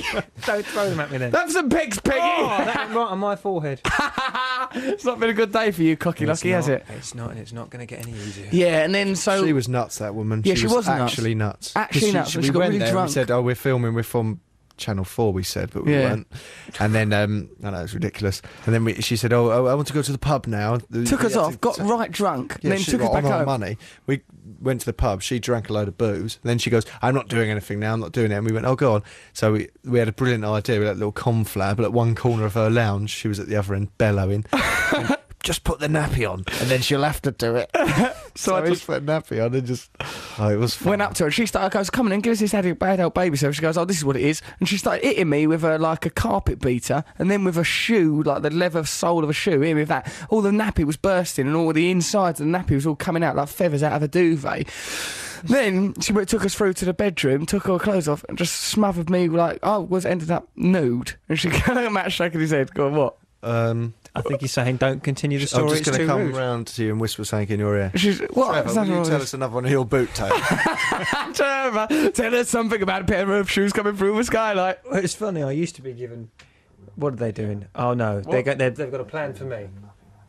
Don't throw them at me then. Have some pegs, Peggy. Oh, that went right on my forehead. It's not been a good day for you, cocky lucky, has it? It's not, and it's not going to get any easier. Yeah, and then so She was nuts, that woman. Yeah, she was nuts. actually nuts. Actually nuts, and she got went really there and drunk. we said, oh, we're filming, we're from Channel 4, we said, but we Yeah. weren't. And then, I know, it's ridiculous. And then she said, oh, I want to go to the pub now. took We us had off, got right drunk, Yeah, and then she took us got back on our home. money. We went to the pub. She drank a load of booze. And then she goes, I'm not doing anything now. I'm not doing it. And we went, oh, go on. So we had a brilliant idea. We had a little conflab at one corner of her lounge. She was at the other end bellowing. Just put the nappy on, and then she'll have to do it. So I just put a nappy on and just... Oh, it was fun. Went up to her and she started goes, come on and give us this adult baby service. She goes, oh, this is what it is. And she started hitting me with a carpet beater and then with a shoe, like the leather sole of a shoe, hitting me with that. All the nappy was bursting and all the insides of the nappy was all coming out like feathers out of a duvet. Then she took us through to the bedroom, took all her clothes off and just smothered me like I ended up nude. And she got at Matt shaking his head, going, what? I think he's saying don't continue the story. I'm just It's going to too come rude. round to you and whisper something in your ear. She's, what? Trevor, Is will that you what tell it us another one of your boot tales? is? Trevor, tell us something about a pair of shoes coming through a skylight. Well, it's funny. I used to be given. What are they doing? Oh no, they've got a plan for me.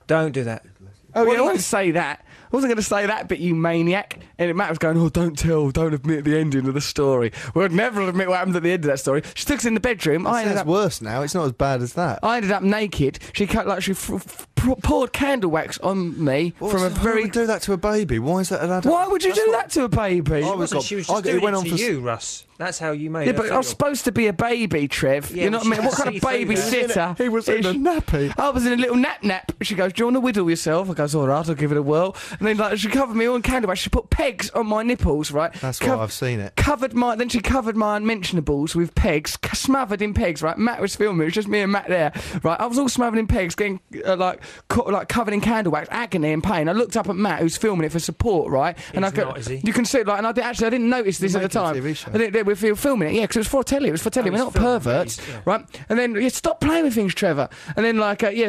Don't do that. Oh, yeah, I won't say that. I wasn't going to say that, but you maniac. And Matt was going, oh, don't admit the ending of the story. We'll never admit what happened at the end of that story. She took us in the bedroom. I ended It's up worse now. It's not as bad as that. I ended up naked. She poured candle wax on me from a Who very... would do that to a baby? Why is that an adult? Why would you do that to a baby? I was She was I- just it doing went it on to for you, Russ. That's how you made Yeah, her but I was feel. supposed to be a baby, Trev. Yeah, You know what I but mean? she What kind of could see through babysitter? He was in a nappy. I was in a little nap. She goes, do you want to whittle yourself? I goes, all right, I'll give it a whirl. And then she covered me all in candle wax. She put pegs on my nipples, right? That's why I've seen it. Then she covered my unmentionables with pegs, smothered in pegs, right? Matt was filming, it was just me and Matt there, right? I was all smothered in pegs, getting like covered in candle wax, agony and pain. I looked up at Matt, who's filming it for support, right? And He's not, is he? you can see, like, and I didn't notice this at the making a time. TV show. I didn't, we were filming it, yeah, because it was for telly. It was for telly. We're he's not filming, perverts, yeah. right? And then stop playing with things, Trevor. And then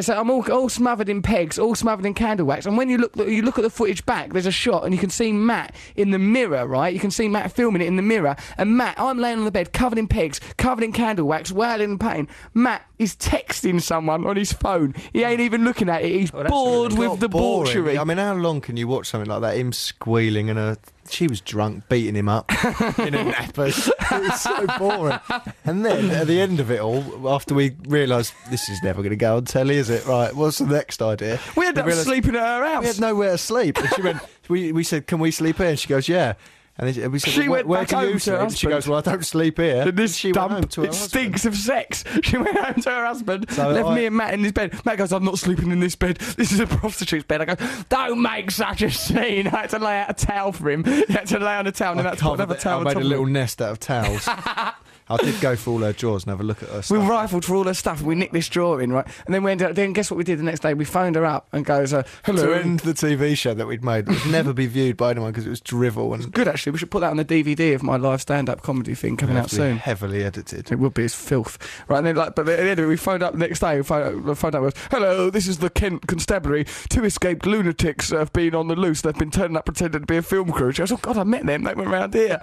so I'm all smothered in pegs, all smothered in candle wax. And when you look at the footage back, there's a shot, and you can see Matt in the mirror, right? You can see Matt filming it in the mirror, and Matt, I'm laying on the bed, covered in pegs, covered in candle wax, wailing in pain. Matt is texting someone on his phone. He ain't even looking at it. He's Oh, that's bored really with the Boring. debauchery. I mean, how long can you watch something like that? Him squealing and she was drunk, beating him up in a nappers. It was so boring. And then at the end of it all, after we realised this is never going to go on telly, is it? Right, what's the next idea? We ended up realised sleeping at her house. we had nowhere to sleep. And she went, we said, can we sleep here? And she goes, yeah. And then we said, She well, went where back can home you to sleep? her And she husband. goes, well, I don't sleep here. And this she went home dump, to her it husband. stinks of sex. She went home to her husband, So left I- me and Matt in his bed. Matt goes, I'm not sleeping in this bed. This is a prostitute's bed. I go, don't make such a scene. I had to lay out a towel for him. He had to lay on a towel and then I had to put another towel I on made top a of little him. nest out of towels. I did go for all her drawers and have a look at her We stuff. rifled for all her stuff and we nicked this drawer in, right? And then we ended up, then guess what we did the next day? We phoned her up and goes, hello. To end the TV show that we'd made, it would never be viewed by anyone because it was drivel and Good, actually. We should put that on the DVD of my live stand-up comedy thing coming out actually soon. heavily edited. It would be as filth. Right, and then, but at the end of it, we phoned up the next day. We phoned up and goes, hello, this is the Kent Constabulary. 2 escaped lunatics have been on the loose. They've been turning up pretending to be a film crew. She goes, oh, God, I met them. They went round here.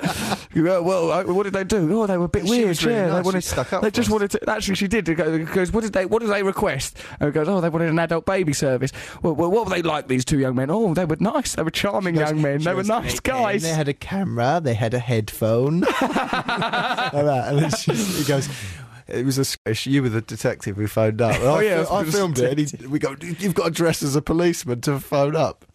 You go, well, what did they do? Oh, they were a bit She weird. was really Yeah, nice. they wanted. She stuck up They for just us. wanted to. Actually, she did. It goes, what did they request? And it goes, oh, they wanted an adult baby service. Well, what were they like? These 2 young men? Oh, they were nice. They were charming young men. They were nice guys. They had a camera, they had a headphone. Like that. And then he goes, it was a sketch. You were the detective who phoned up. And Oh, yeah, I I was filmed the it. And we go, you've got to dress as a policeman to phone up.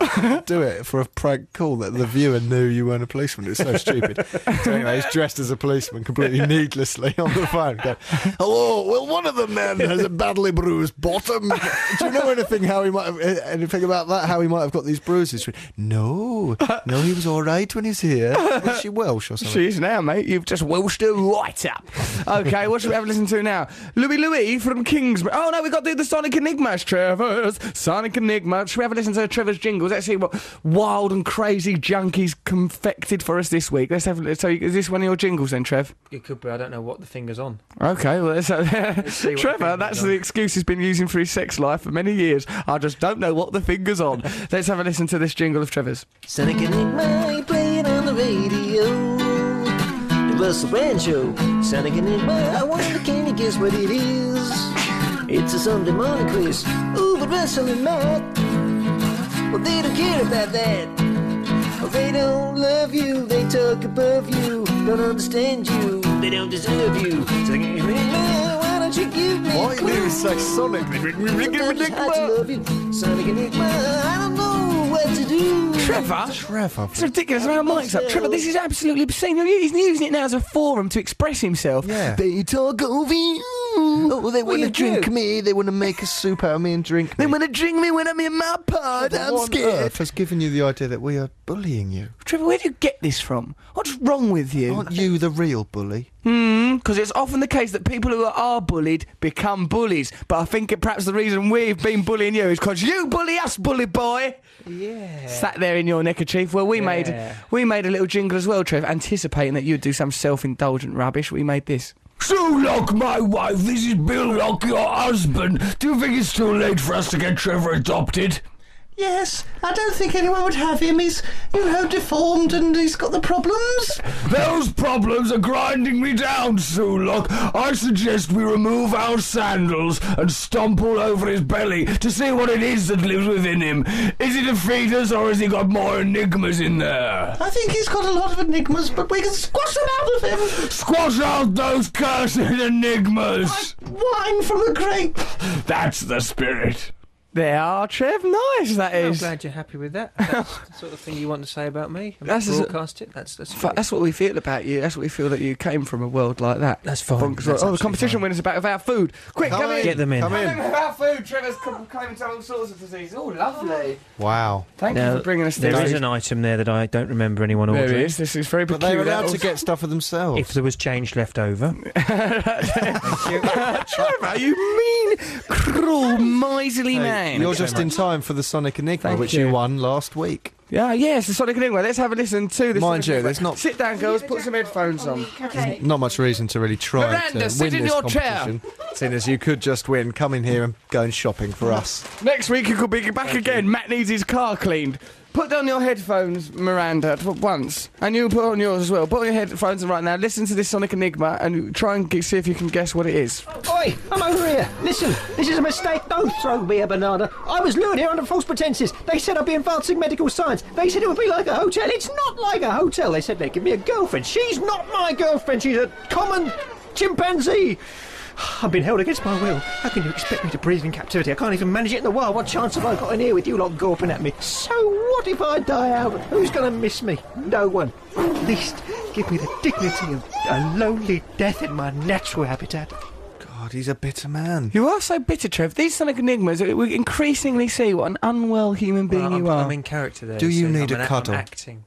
Do it for a prank call that the viewer knew you weren't a policeman. It's so stupid. So anyway, he's dressed as a policeman completely needlessly on the phone. Go, hello, well, one of them then has a badly bruised bottom. Do you know anything about that? How he might have got these bruises? No, he was all right when he's here. Was she Welsh or something? She is now, mate. You've just Welshed her right up. Okay, what should we have a listen to now? Louis from Kingsbury. Oh, no, we've got to do the Sonic Enigmas, Trevor's. Sonic Enigma. Should we have a listen to Trevor's jingles? Let's see what wild and crazy junkies confected for us this week. Let's have. So, is this one of your jingles then, Trev? It could be. I don't know what the finger's on. Okay, well, see what Trevor, the that's finger's the on. excuse he's been using for his sex life for many years. I just don't know what the finger's on. Let's have a listen to this jingle of Trevor's. Sonic Enigma, play it on the radio. The Russell Brand Show. Sonic Enigma, I wonder, can you guess what it is? It's a Sunday morning quiz. Ooh, but Russell and Matt, well, they don't care about that. Well, they don't love you, they talk above you, don't understand you, they don't deserve you. Sonic Enigma, why don't you give me Why a do you clue? say Sonic? Sometimes it's hard to love you. Sonic Enigma, I don't know what to do. Trevor? It's ridiculous amount of mics up. Trevor, this is absolutely obscene. He's using it now as a forum to express himself. Yeah. They talk over you. Oh, they want you to drink do? me. They want to make a soup out of me and drink They me. want to drink me when I'm in my pod. I'm What on scared. earth has given you the idea that we are bullying you? Trevor, where do you get this from? What's wrong with you? Aren't you the real bully? Because it's often the case that people who are bullied become bullies. But I think perhaps the reason we've been bullying you is because you bully us, bully boy. Yeah. Sat there in your neckerchief. Well, we made a little jingle as well, Trev, anticipating that you'd do some self-indulgent rubbish. We made this. So, Locke, my wife, this is Bill Locke, your husband. Do you think it's too late for us to get Trevor adopted? Yes, I don't think anyone would have him. He's, deformed and he's got the problems. Those problems are grinding me down, Sue Locke. I suggest we remove our sandals and stomp all over his belly to see what it is that lives within him. Is it a fetus or has he got more enigmas in there? I think he's got a lot of enigmas, but we can squash them out of him. Squash out those cursed enigmas! Wine from a grape. That's the spirit. There are, Trev. Nice, that I'm is. glad you're happy with that. That's the sort of thing you want to say about me. That's the- Broadcast it. That's great. That's what we feel about you. That's what we feel that you came from a world like that. That's fine. From- That's the absolutely competition fine. winners about our food. Quick, come in. Get them in. Come in. About food. Trevor's claiming to have all sorts of diseases. Oh, lovely. Wow. Thank you Now, for bringing us there this. is an item there that I don't remember anyone There ordering. it is. This is very But peculiar. they're allowed to get stuff for themselves. If there was change left over. Trevor, you mean, cruel, miserly man. You're just in time for the Sonic Enigma, Thank which you. you won last week. Yeah, yes, the Sonic Enigma. Let's have a listen to this. Mind Sonic you, Enigma. there's not- Sit down, girls. Put some headphones on. Not much reason to really try Miranda, to sit win in this your chair. competition. Seeing as you could just win, come in here and go shopping for us. Next week you could be back again. Matt needs his car cleaned. Put down your headphones, Miranda, once. And you put on yours as well. Put on your headphones right now. Listen to this Sonic Enigma and try and see if you can guess what it is. Oi, I'm over here. Listen, this is a mistake. Don't throw me a banana. I was lured here under false pretenses. They said I'd be advancing medical science. They said it would be like a hotel. It's not like a hotel. They said they'd give me a girlfriend. She's not my girlfriend. She's a common chimpanzee. I've been held against my will. How can you expect me to breathe in captivity? I can't even manage it in the wild. What chance have I got in here with you lot gawping at me? So what if I die out? Who's going to miss me? No one. At least give me the dignity of a lonely death in my natural habitat. God, God, he's a bitter man. You are so bitter, Trev. These Sonic Enigmas, we increasingly see what an unwell human being you are. I'm in character there. Do you so need I'm a cuddle? I'm acting.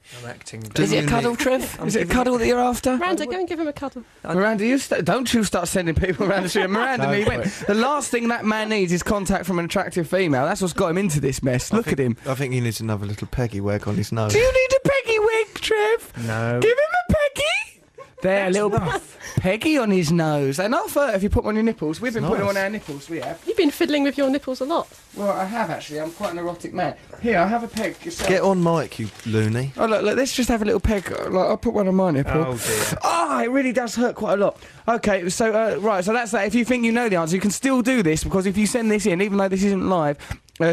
Is it a cuddle, Trev? Is it a cuddle that you're after? Miranda, go and give him a cuddle. Miranda, don't you start sending people around the street. Miranda, No, he went. The last thing that man needs is contact from an attractive female. That's what's got him into this mess. Look at him. I think he needs another little Peggy wig on his nose. Do you need a Peggy wig, Trev? No. Give him a Peggy. There, a little Peggy on his nose. They're not fur if you put them on your nipples. We've been putting them on our nipples, we have. You've been fiddling with your nipples a lot. Well, I have actually. I'm quite an erotic man. Here, I have a peg yourself. Get on mic, you loony. Oh, look, let's just have a little peg. I'll put one on my nipple. Oh, dear. Oh, it really does hurt quite a lot. Okay, so, right, so that's that. If you think you know the answer, you can still do this, because if you send this in, even though this isn't live,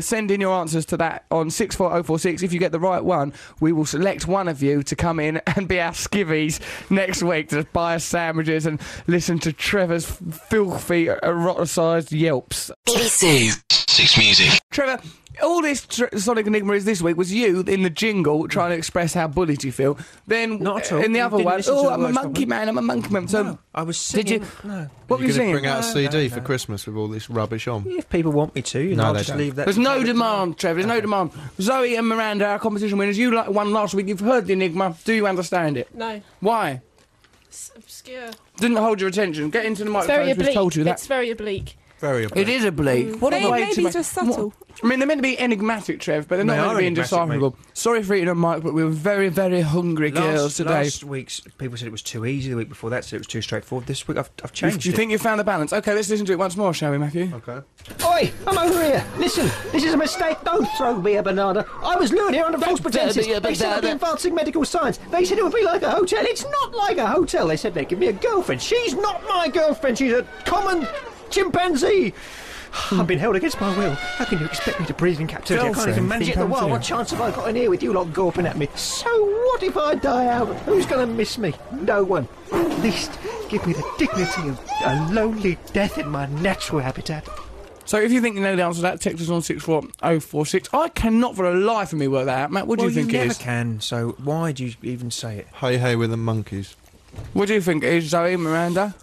send in your answers to that on 64046. If you get the right one, we will select one of you to come in and be our skivvies next week to buy us sandwiches and listen to Trevor's filthy, eroticised yelps. BBC Six Music. Trevor, all this Sonic Enigma is this week was you in the jingle trying to express how bullied you feel. Then Not at all. in the You other didn't one, listen to the I'm a words monkey properly. man, I'm a monkey man. So No, I was singing. Did you? No. What were you You're singing? bring out a No, CD no, for no. Christmas with all this rubbish on. If people want me to, No, I'll they just don't. leave that. There's no demand, Trevor. There's no demand. Zoe and Miranda, our competition winners, you won last week. You've heard the Enigma. Do you understand it? No. Why? It's obscure. Didn't hold your attention. Get into the It's microphone. very We've oblique. told you that. It's very oblique. Very It is oblique. What a way to Maybe make- just subtle. I mean, they're meant to be enigmatic, Trev, but they're They not meant are to be enigmatic, indecipherable. Sorry for eating on mic, but we were very, very hungry girls today. Last week's people said it was too easy. The week before that said it was too straightforward. This week I've changed Do you it. think you found the balance? Okay, let's listen to it once more, shall we, Matthew? Okay. Oi, I'm over here. Listen, this is a mistake. Don't throw me a banana. I was lured here under false pretenses. me a They said I'd be banana. advancing medical science. They said it would be like a hotel. It's not like a hotel. They said they'd give me a girlfriend. She's not my girlfriend. She's a common chimpanzee. I've been held against my will. How can you expect me to breathe in captivity? I can't even manage it in the wild. What chance have I got in here with you lot gawping at me? So what if I die out? Who's going to miss me? No one. At least give me the dignity of a lonely death in my natural habitat. So if you think you know the answer to that, text us on 64046. I cannot for the life of me work that out. Matt, what do you think you it never is? can. So why do you even say it? Hey, hey with the monkeys. What do you think it is, Zoe, Miranda?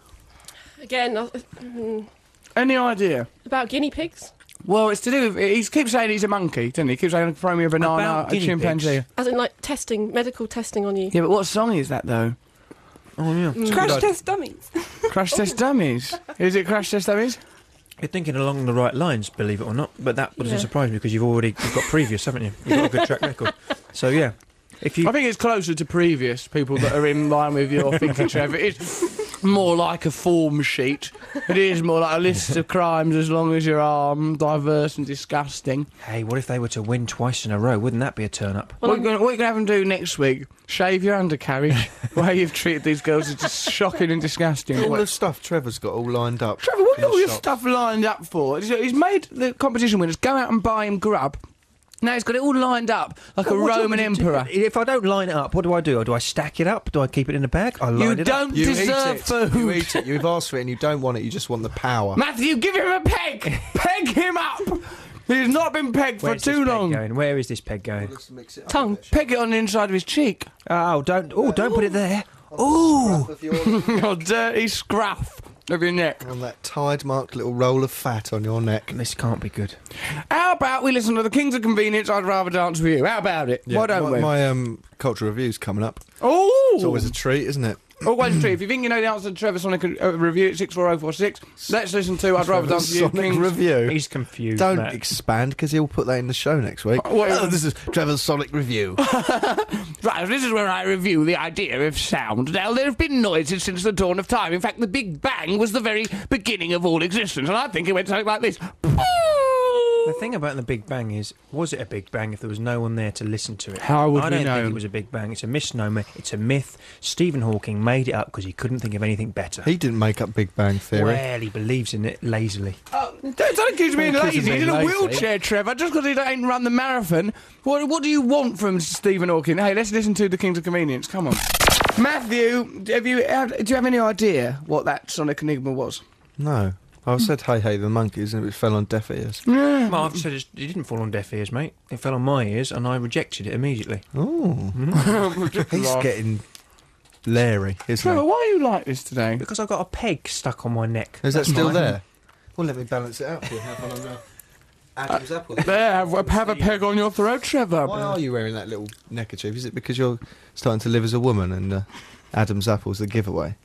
Again, Any idea? about guinea pigs. Well, it's to do with... He keeps saying he's a monkey, doesn't he? He keeps saying, throw me a banana, About a guinea chimpanzee. pigs. As in, like, medical testing on you. Yeah, but what song is that, though? Oh yeah. Crash Test Dummies. Crash Test Dummies. Is it Crash Test Dummies? You're thinking along the right lines, believe it or not. But that doesn't Yeah. surprise me because you've got previous, haven't you? You've got a good track record. So yeah, if you I think it's closer to previous people that are in line with your thinking, Trevor. It's more like a form sheet. It is more like a list of crimes as long as you're armed, diverse and disgusting. Hey, what if they were to win twice in a row? Wouldn't that be a turn up? What are you going to have them do next week? Shave your undercarriage? The way you've treated these girls is just shocking and disgusting. All the stuff Trevor's got all lined up. Trevor, what in are all the your shop. stuff lined up for? He's made the competition winners go out and buy him grub. Now he's got it all lined up like a What do you Roman want me to do? emperor. If I don't line it up, what do? Do I stack it up? Do I keep it in a bag? I line You it up. don't You deserve eat it. food. You eat it. You've asked for it and you don't want it. You just want the power. Matthew, give him a peg! Peg him up! He's not been pegged Where's for this too peg long. going? Where is this peg going? Tongue. Peg it on the inside of his cheek. Oh, don't put it there. Ooh. Your dirty scruff of your neck. On that tide-marked little roll of fat on your neck. This can't be good. How about we listen to the Kings of Convenience? I'd rather dance with you. How about it? Why don't we? My cultural review's coming up. Oh! It's always a treat, isn't it? Always true. If you think you know the answer to Trevor Sonic review at 64046, let's listen to I'd rather dance with you. Sonic Kings. review. He's confused. Don't Matt. expand because he'll put that in the show next week. What- This is Trevor's Sonic review. Right, this is where I review the idea of sound. Now, there have been noises since the dawn of time. In fact, the Big Bang was the very beginning of all existence, and I think it went something like this. The thing about the Big Bang is, was it a Big Bang if there was no one there to listen to it? How would I we don't know? think it was a Big Bang. It's a misnomer. It's a myth. Stephen Hawking made it up because he couldn't think of anything better. He didn't make up Big Bang Theory. Well, he believes in it lazily. Don't accuse me of Don't accuse lazy. him He's in of a being lazy. wheelchair, Trevor, just because he ain't run the marathon. What do you want from Stephen Hawking? Hey, let's listen to the Kings of Convenience. Come on. Matthew, do you have any idea what that Sonic Enigma was? No. I said hey hey the monkeys and it fell on deaf ears. Yeah. Well, I've said it didn't fall on deaf ears, mate. It fell on my ears, and I rejected it immediately. Oh. He's getting Larry, isn't Trevor, he? why are you like this today? Because I've got a peg stuck on my neck. Is that That's still mine. there? Well, let me balance it out for you. Have one on now. Adam's apple. There, have a peg on your throat, Trevor. Why are you wearing that little neckerchief? Is it because you're starting to live as a woman and Adam's apple's the giveaway?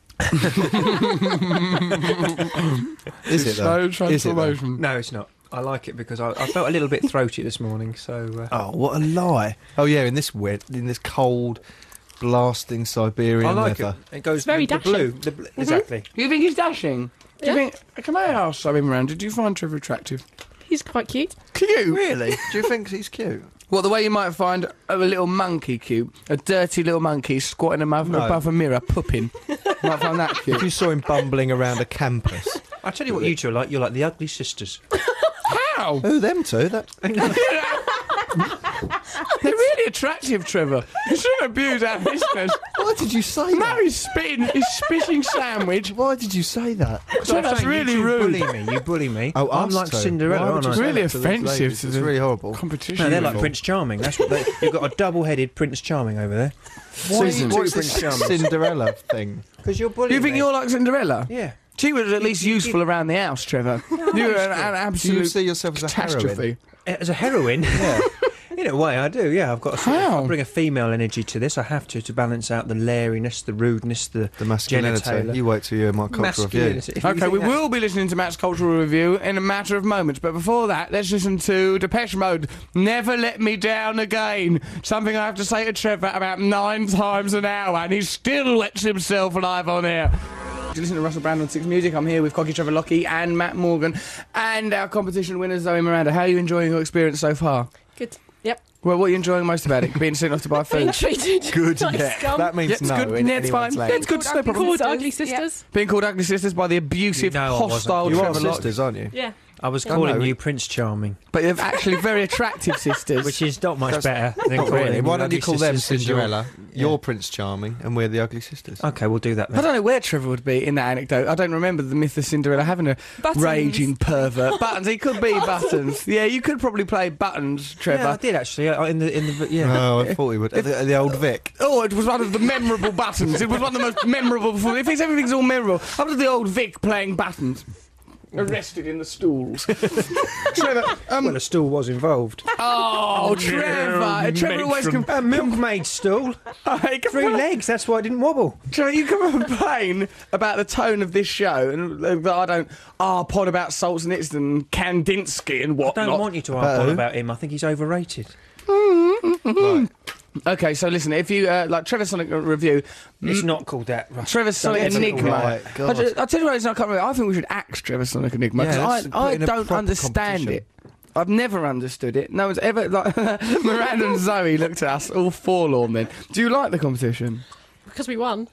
Is it though? No transformation. No, it's not. I like it because I felt a little bit throaty this morning, so... Oh, what a lie! Oh yeah, in this cold, blasting Siberian I like weather. it. It goes It's very the dashing. blue. Exactly. You think he's dashing? Do you Yeah. think? Can I ask something, Miranda? Did you find Trevor attractive? He's quite cute. Cute. Really? Do you think he's cute? Well, the way you might find a little monkey cute, a dirty little monkey squatting above a mirror, pupping. You might find that If cute. you saw him bumbling around a campus. I tell you what you two are like. You're like the Ugly Sisters. How? Who, them two? That... They're really attractive, Trevor. You shouldn't abuse our listeners. Why did you say that? Mary's spitting sandwich. Why did you say that? So that's really rude. You bully me. Oh, I'm us like two. Cinderella, Why aren't would I? you say Really that to these offensive ladies? to It's the really horrible. Competition. No, they're like Prince Charming. That's what you've got a double-headed Prince Charming over there. Why Susan, is what's it Prince Charming? Cinderella thing? Because you're bullying You think me. you're like Cinderella? Yeah. She was at least useful around the house, Trevor. You were an Do you absolute see yourself as a catastrophe. heroine? As a heroine? Yeah. In a way, I do, yeah. I've got to How? I bring a female energy to this. I have to balance out the lariness, the rudeness, the masculinity. genitalia. You wait till you hear my cultural review. Masculinity. If you Okay, think we that- will be listening to Matt's cultural review in a matter of moments, but before that, let's listen to Depeche Mode, Never Let Me Down Again. Something I have to say to Trevor about 9 times an hour, and he still lets himself live on air. You listen to Russell Brand on Six Music. I'm here with Cocky Trevor Lockie and Matt Morgan, and our competition winner, Zoe Miranda. How are you enjoying your experience so far? Good. Yep. Well, what are you enjoying most about it? Being sent off to buy Being food? treated Good, like yeah. scum. That means Yeah, it's no good. in Yeah, it's anyone's fine. language. It's good. No problem. Called ugly sisters. Being called ugly sisters by the abusive, No, I wasn't. hostile You are Trevor Locke. sisters, aren't you? Yeah. I was Yeah. calling no, you Prince Charming, But you're actually very attractive sisters. which is not much better than Not calling really. you Why don't you Ugly call them Sisters 'cause you're- Cinderella? You're Prince Charming, and we're the Ugly Sisters. Okay, we'll do that I then. don't know where Trevor would be in that anecdote. I don't remember the myth of Cinderella having a Buttons. raging pervert. Buttons. He could be Buttons. Yeah, you could probably play Buttons, Trevor. Yeah, I did actually. In the yeah. Oh, I thought he would. The old Vic. Oh, it was one of the memorable Buttons. It was one of the most memorable. If it's everything's all memorable, up to the old Vic playing Buttons. Arrested in the stools. Trevor. Well, a stool was involved. Oh, Trevor. Trevor always A milkmaid stool. 3 legs. That's why I didn't wobble. Trevor, you can complain about the tone of this show and that I don't pod about Solzhenitsyn and Kandinsky and I whatnot. don't want you to About harp on who? about him. I think he's overrated. Right. Okay, so listen, if you like Trevor Sonic Review, It's not called that. Russ. Trevor Sonic Don't ever Enigma. call it Right, that. God. I'll tell you what, it's not coming. I think we should axe Trevor Sonic Enigma Yeah, let's because put I it in a don't proper understand competition. it. I've never understood it. No one's ever like Miranda and Zoe looked at us all forlorn. Then, do you like the competition? Because we won.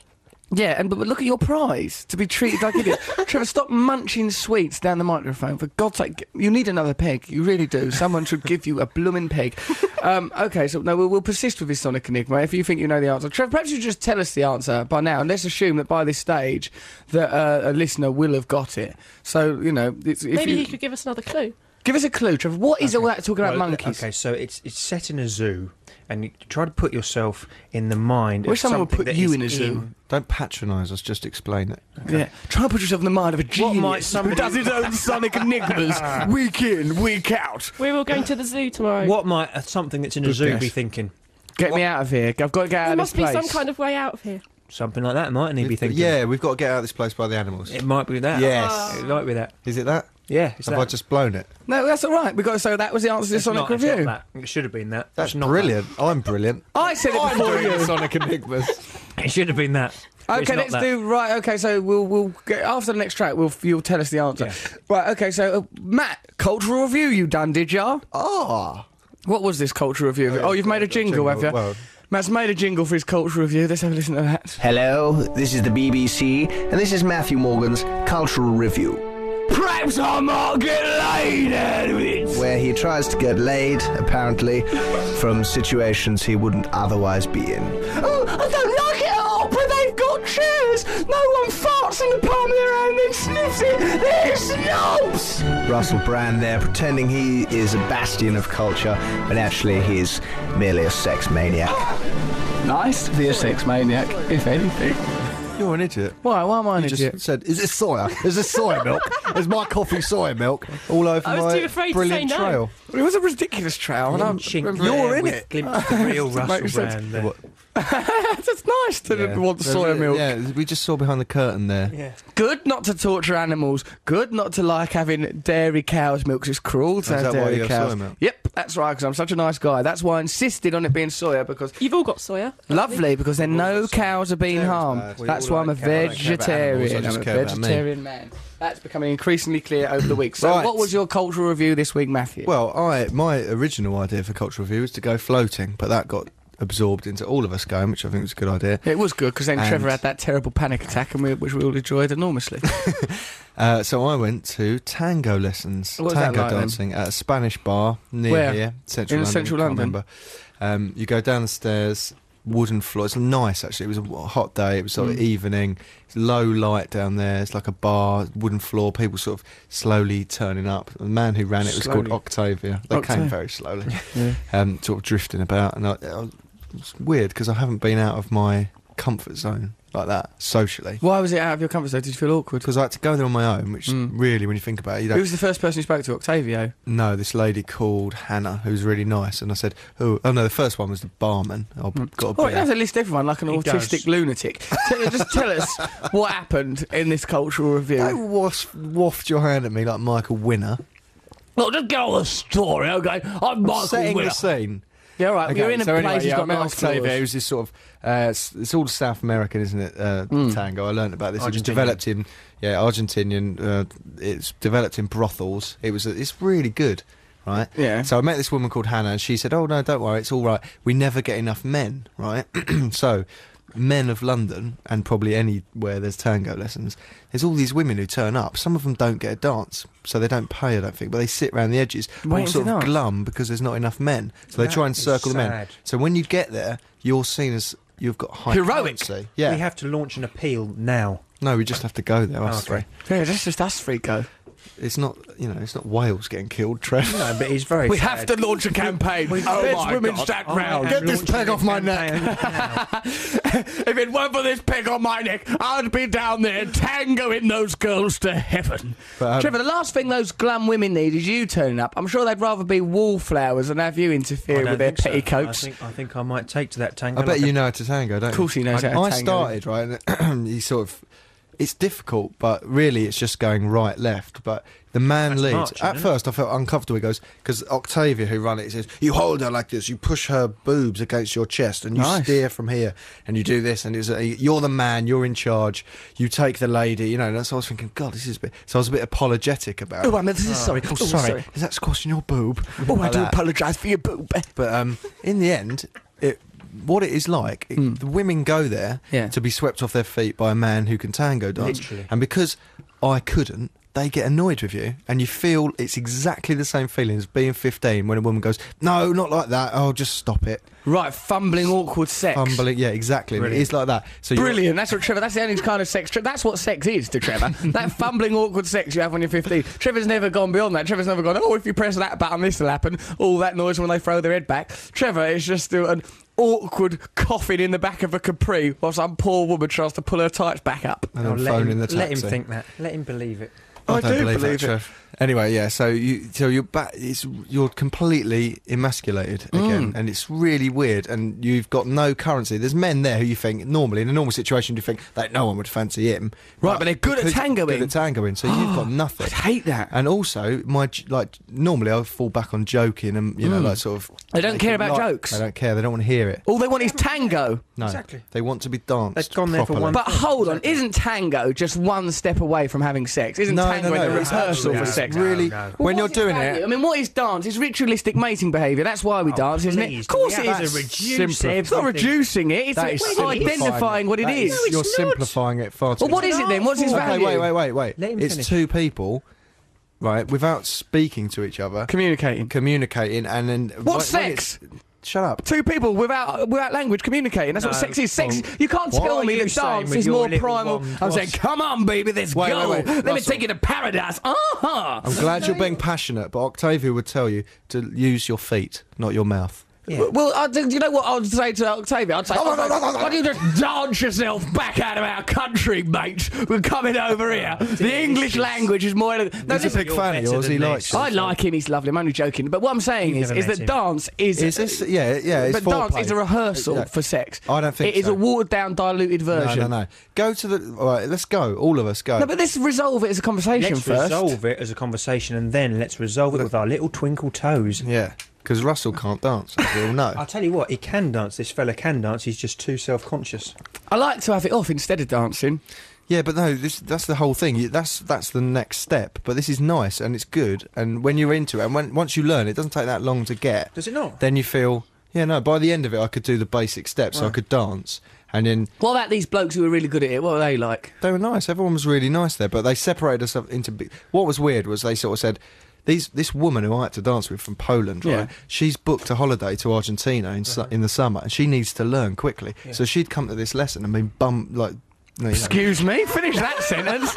Yeah, but look at your prize to be treated like idiots. Trevor, stop munching sweets down the microphone. For God's sake, you need another peg. You really do. Someone should give you a blooming peg. Okay, so no, we'll persist with this Sonic Enigma. If you think you know the answer, Trevor, perhaps you just tell us the answer by now, and let's assume that by this stage that a listener will have got it. So you know, if Maybe you he could give us another clue. give us a clue, Trevor. What is all that talking about Well, monkeys? Okay, so it's set in a zoo, and you try to put yourself in the mind. Wish of someone would something put that you is in a zoo. Don't patronise us, just explain it. Yeah, try and put yourself in the mind of a genius might who somebody- does his own Sonic Enigmas week in, week out. We're all going to the zoo tomorrow. What might something that's in a Good zoo guess. be thinking? Get me out of here. I've got to get out There of must this be place. some kind of way out of here. Something like that, mightn't he be thinking? Yeah, we've got to get out of this place by the animals. It might be that. Yes. It might be that. Is it that? Yeah, it's Have that. I just blown it? No, that's all right. We've got to say that was the answer to the It's Sonic not- it's Review. not that. It should have been that. That's It's not brilliant. I'm brilliant. I said it before you. Sonic Enigmas. that. It should have been that. But it's Okay, not let's that. do right. Okay, so we'll get after the next track. You'll tell us the answer. Yeah. Right. Okay, so Matt, cultural review you done, did ya? Ah. What was this cultural review? Oh, you've made a jingle, have you? Well, Matt's made a jingle for his cultural review. Let's have a listen to that. Hello, this is the BBC, and this is Matthew Morgan's Cultural Review, Perhaps I might get laid out of it. where he tries to get laid, apparently, from situations he wouldn't otherwise be in. Oh, I don't like it at opera. They've got chairs. No one farts in the palm of their hand and sniffs it. They're snobs. Russell Brand there, pretending he is a bastion of culture, when actually he's merely a sex maniac. Nice to be a sex maniac, if anything. You're an idiot. Why am I an You idiot? just said, "Is this soya? Is this soya milk? Is my coffee soya milk?" All over I was my too afraid to brilliant say no. trail. It was a ridiculous trail, and I'm. You're in it. Glimpse the real Russell Makes sense. Brand there. That's nice to want soya milk. Yeah, we just saw behind the curtain there. Good not to torture animals. Good not to like having dairy cows' milk. 'Cause it's cruel to Is have that why dairy you have cows. soya milk? Yep, that's right. Because I'm such a nice guy. That's why I insisted on it being soya. Because You've all got soya. lovely. Because then no cows are being harmed. bad. We That's all why I'm a like cows. I don't care about animals, I vegetarian. just I'm a care about me. vegetarian man. That's becoming increasingly clear over the week. So, Right. what was your cultural review this week, Matthew? Well, my original idea for cultural review was to go floating, but that got absorbed into all of us going, which I think was a good idea. it was good because then And- Trevor had that terrible panic attack, which we all enjoyed enormously. So I went to tango lessons, What was that tango like then? dancing at a Spanish bar near Where? here, central In London. central can't London? remember. You go down the stairs, wooden floor. It's nice actually. It was a hot day. It was sort of evening. It's low light down there. It's like a bar, wooden floor. People sort of slowly turning up. The man who ran it was called Slowly. Octavia. They Octavia. came very slowly, sort of drifting about, and it's weird because I haven't been out of my comfort zone like that socially. Why was it out of your comfort zone? Did you feel awkward? Because I had to go there on my own, which really, when you think about it, you Who don't. was the first person you spoke to? Octavio. No, this lady called Hannah, who was really nice, and I said, "Oh no, the first one was the barman. I got a Oh, you beer." have to list everyone like an He autistic does. lunatic. Just tell us what happened in this cultural review. Don't waft your hand at me like Michael Winner. Well, just get on the story, okay? I'm Michael Setting Winner. the scene. Yeah, all right. Okay, You're in a so place anyway, who's got I met nice Octavia. floors. It was this sort of it's all South American, isn't it? Tango. I learned about this. It was Argentinian. developed in Argentinian. It's developed in brothels. It's really good, right? Yeah. So I met this woman called Hannah, and she said, "Oh no, don't worry, it's all right. We never get enough men, right?" So, men of London and probably anywhere there's tango lessons, there's all these women who turn up. Some of them don't get a dance, so they don't pay, I don't think, but they sit around the edges, all Waiting to sort of dance. glum because there's not enough men. So they That try and is circle the men. sad. So when you get there, you're seen as you've got high Heroic. currency. Yeah. We have to launch an appeal now. No, we just have to go there. Us Okay. three. Yeah, that's just us three go. It's not, it's not whales getting killed, Trev. No, but he's very We sad. have to launch a campaign. Let's women stack round. Get this peg off my neck. If it weren't for this peg on my neck, I'd be down there tangoing those girls to heaven. But, Trevor, the last thing those glum women need is you turning up. I'm sure they'd rather be wallflowers than have you interfere with their petticoats. I think I might take to that tango. I bet like you know how to tango, don't you? Of course he knows how to I tango. started, right, and he sort of... It's difficult, but really it's just going right, left. But the man That's leads. marching, At isn't first I felt uncomfortable. He goes, because Octavia, who ran it, he says, you hold her like this, you push her boobs against your chest, and you Nice. steer from here, and you do this, and you're the man, you're in charge, you take the lady, and that's what I was thinking, God, this is a bit... So I was a bit apologetic about it. Oh, I'm sorry. Oh, sorry. Is that squashing your boob? Oh, I Like do that. apologise for your boob. But in the end, what it is like, the women go there Yeah. to be swept off their feet by a man who can tango dance. Literally. And because I couldn't, they get annoyed with you, and you feel it's exactly the same feeling as being 15 when a woman goes, no, not like that, oh, just stop it. Right, fumbling, awkward sex. Fumbling, yeah, exactly. And it Brilliant. is like that. So you're- Brilliant. That's what Trevor. That's the only kind of sex. That's what sex is to Trevor. That fumbling, awkward sex you have when you're 15. Trevor's never gone beyond that. Trevor's never gone, oh, if you press that button, this will happen. All that noise when they throw their head back. Trevor is just an awkward coughing in the back of a Capri while some poor woman tries to pull her tights back up. and Oh, then let phone him, in the taxi. let him think that. Let him believe it. I don't do believe believe that, it. Trev. Anyway, yeah. So you're back. You're completely emasculated again, and it's really weird. And you've got no currency. There's men there who you think normally in a normal situation you think that no one would fancy him. Right, but they're good at because- tangoing. Good at tangoing. So you've got nothing. I'd hate that. And also, normally I fall back on joking and like sort of. They don't care about jokes. They don't care. They don't want to hear it. All they want is tango. No, Exactly. They want to be danced. They've gone there for properly. one- But hold on, isn't tango just one step away from having sex? Isn't tango the it's rehearsal for absolutely- sex? Really, No. when Well, you're what's its doing value? it, I mean, what is dance? It's ritualistic mating behaviour. That's why we dance, isn't it? please, Of course we it have is. to reduce It's not everything. reducing it. It's that is identifying what it That is. You're simplifying it far too Well, what much. is it then? What's its Okay, value? wait. Let him It's finish. two people, right, without speaking to each other, Communicating. communicating, and then What's when sex? Shut up. Two people without language communicating. That's what No, sex is. Sex. well, You can't what tell are me you that saying dance with is your more little primal. one? I'm saying, come on, baby, let's Wait, go. wait, Let me Russell. take you to paradise. Uh-huh. I'm glad you're being passionate, but Octavia would tell you to use your feet, not your mouth. Yeah. Well, do you know what I'd say to Octavia? I'd say, why don't you just dance yourself back out of our country, mate? We're coming over here. The English language is more... He's a big fan of yours. He likes you. I like him. He's lovely. I'm only joking. But what I'm saying is that dance is... Is this? Yeah. It's but dance foreplay. is a rehearsal for sex. I don't think it is so. a watered-down, diluted version. No. Go to the... All right, let's go. All of us go. No, but let's resolve it as a conversation Let's first. resolve it as a conversation, and then let's resolve it with our little twinkle toes. Yeah, because Russell can't dance, as we all know. I'll tell you what, he can dance. This fella can dance. He's just too self-conscious. I like to have it off instead of dancing. Yeah, but no, that's the whole thing. That's the next step. But this is nice and it's good. And when you're into it, and once you learn, it doesn't take that long to get. Does it not? Then you feel, yeah, no. By the end of it, I could do the basic steps. So I could dance, and then What about these blokes who were really good at it? What were they like? they were nice. Everyone was really nice there. But they separated us up into. What was weird was they sort of said, this woman who I had to dance with from Poland, right? Yeah. She's booked a holiday to Argentina in the summer, and she needs to learn quickly. So she'd come to this lesson and been bummed like. Excuse me, finish that sentence.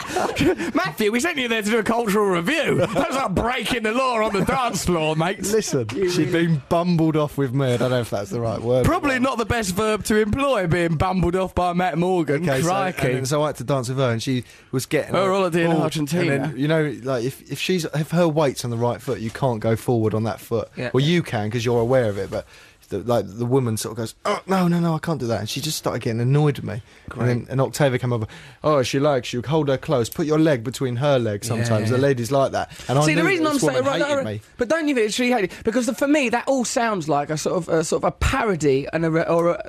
Matthew, we sent you there to do a cultural review. That's like breaking the law on the dance floor, mate. Listen, she'd been bumbled off with me. I don't know if that's the right word. Probably not the best verb to employ, being bumbled off by Matt Morgan. Okay, Crikey. so I had to dance with her, and she was getting Her holiday in bored. Argentina. And then, you know, like if her weight's on the right foot, you can't go forward on that foot. Yeah. Well, you can because you're aware of it, but. The woman sort of goes, oh, no, I can't do that. And she just started getting annoyed with me. And Octavia came over, oh, she likes you, hold her close, put your leg between her legs sometimes. Yeah. The ladies like that. And I See, knew the reason this I'm saying woman hated right, me. but don't you think she hated it? Because for me, that all sounds like a sort of a parody and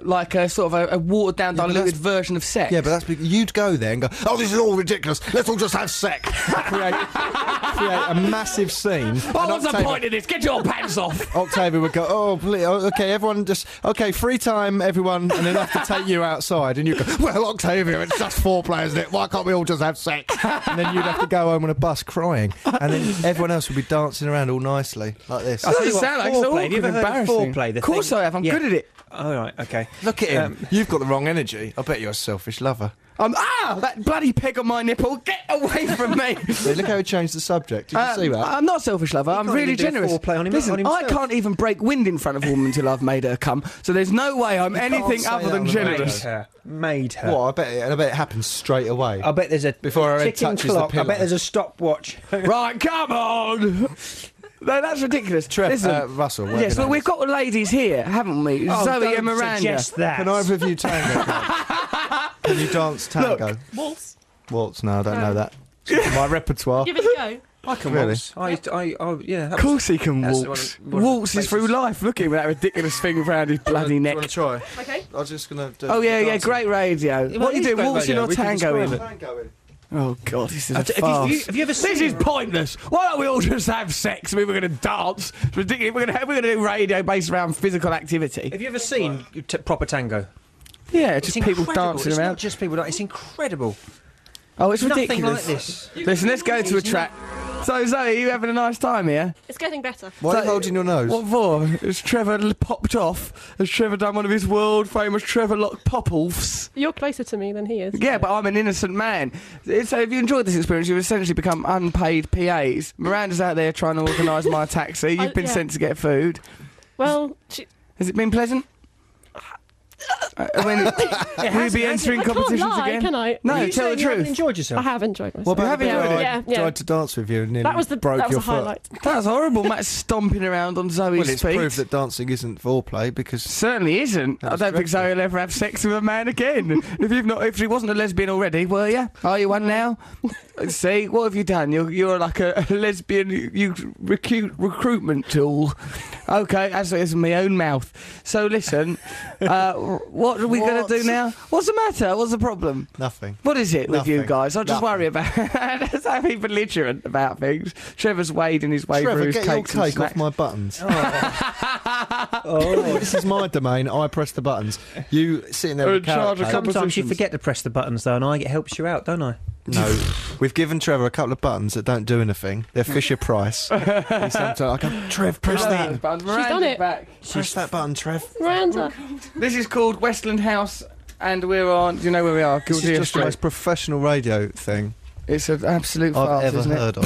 like a sort of a watered down, Yeah, but diluted that's- version of sex. Yeah, but that's because you'd go there and go, oh, this is all ridiculous. Let's all just have sex. create a massive scene. What was the point of this? Get your pants off. Octavia would go, oh, please, okay, everyone just, okay, free time, everyone, and then have to take you outside, and you go, well, Octavia, it's just foreplay, isn't it? Why can't we all just have sex? And then you'd have to go home on a bus crying, and then everyone else would be dancing around all nicely, like this. That doesn't sound like so foreplay. Have you awkward, ever heard of embarrassing. foreplay? Of course I have, I'm good at it. Oh, right, okay. Look at him. You've got the wrong energy. I bet you're a selfish lover. That bloody peg on my nipple, get away from me. See, look how he changed the subject. Did you see that? I'm not a selfish lover. I'm can't really even do generous. foreplay on Listen, himself. I can't even break wind in front of a woman until I've made her come. So there's no way I'm anything say other that than on the generous. Made her. What? I bet it happens straight away. I bet there's a Before her head ticking touches the clock. I pillow. bet there's a stopwatch. Right, come on. No, that's ridiculous. Listen, Russell. yes, well, we've got ladies here, haven't we? Oh, Zoe don't and Miranda. suggest that. Can I review tango? Can you dance tango? Waltz. Waltz? No, I don't know that. It's my repertoire. Give it a go. I can Really? waltz. Yeah. Of course he can That's waltz. one of the Waltzes through life. Look at him with that ridiculous thing around his bloody Do neck. you want to try? Okay. I was just going to do Oh, yeah, dancing. great radio. Well, What are it you is doing, great waltzing radio. or We can tangoing? describe Tangoing. Oh, God, this is a Have you- farce. have you ever This seen- is pointless. Why don't we all just have sex? I mean, we're going to dance. It's ridiculous. We're going to do radio based around physical activity. Have you ever seen proper tango? Yeah, It's just people incredible. dancing It's around. not just people. It's incredible. Oh, it's Nothing ridiculous. like this. Listen, let's go to a track. So, Zoe, are you having a nice time here? It's getting better. Why are you holding your nose? What for? Has Trevor popped off? Has Trevor done one of his world famous Trevor Lock pop-offs? You're closer to me than he is. Yeah, but I'm an innocent man. So if you enjoyed this experience, you've essentially become unpaid PAs. Miranda's out there trying to organise my taxi. You've been yeah. sent to get food. Well, Has it been pleasant? I mean, will you be entering I can't competitions lie, again? can I? No, You tell say the you haven't truth. enjoyed yourself. I have enjoyed myself. What about Have the you bit enjoyed where it? I Yeah. tried to dance with you and nearly That was broke that was your a foot? highlight. That was horrible. Matt's stomping around on Zoe's Well, it's feet. proof that dancing isn't foreplay because Certainly isn't. I That's don't think dreadful. Zoe will ever have sex with a man again. if she wasn't a lesbian already, were you? Are you one now? See, what have you done? You're like a lesbian recruitment tool. Okay, that's in my own mouth. So listen, what are we going to do now? What's the matter? What's the problem? nothing. What is it with you Nothing. guys? I just Nothing. worry about just having belligerent about things. Trevor's wading his way Trevor, through his get your cakes and cake off snacks. my buttons. Oh, this is my domain. I press the buttons. You sitting there with In charge carrot of cake. Sometimes you Compositions. forget to press the buttons though, and it helps you out, don't I? No, we've given Trevor a couple of buttons that don't do anything. They're Fisher Price. Sometimes I go, Trev, press that. She's done it. Back. Press that button, Trev. Miranda. This is called Westland House, and we're on. Do you know where we are? This is Gildeer just the Street. most professional radio thing It's an absolute I've farce, ever isn't it? heard of.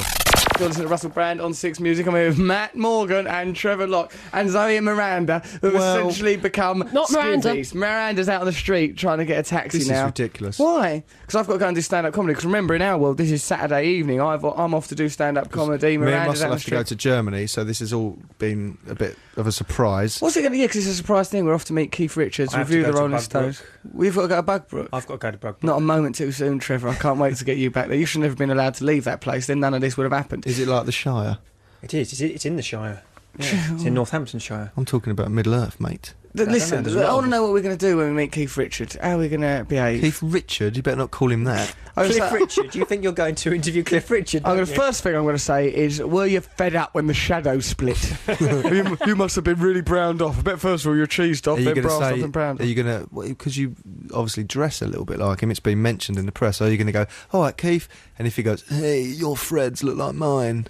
You're listening to Russell Brand on Six Music. I'm here with Matt Morgan and Trevor Locke and Zoe and Miranda, who have essentially become Not Miranda. skivvies. Miranda's out on the street trying to get a taxi This now. is ridiculous. Why? Because I've got to go and do stand-up comedy. Because remember, in our world, this is Saturday evening. I'm off to do stand-up comedy. Me and Miranda's Russell out on the have to go street. to Germany, so this has all been a bit of a surprise. What's it going to be? Yeah, because it's a surprise thing. We're off to meet Keith Richards, I have to review go the to Rolling Bugbrook. Stones. We've got to go to Bugbrook. I've got to go to Bugbrook. Not a moment too soon, Trevor. I can't wait to get you back there. You should never have been allowed to leave that place. Then none of this would have happened. Is it like the Shire? It is. It's in the Shire. Yeah, it's in Northamptonshire. I'm talking about Middle Earth, mate. Listen, there's I a lot want to of- know what we're going to do when we meet Keith Richards. How are we going to behave? Keith Richard, you better not call him that. Cliff Richard. Do you think you're going to interview Cliff Richard? The first thing I'm going to say is, were you fed up when the shadow split? you must have been really browned off. I bet first of all you're cheesed off, Are you then going to brassed off say? and browned Are off. you going to? Because you obviously dress a little bit like him. It's been mentioned in the press. Are you going to go? All right, Keith. And if he goes, hey, your threads look like mine.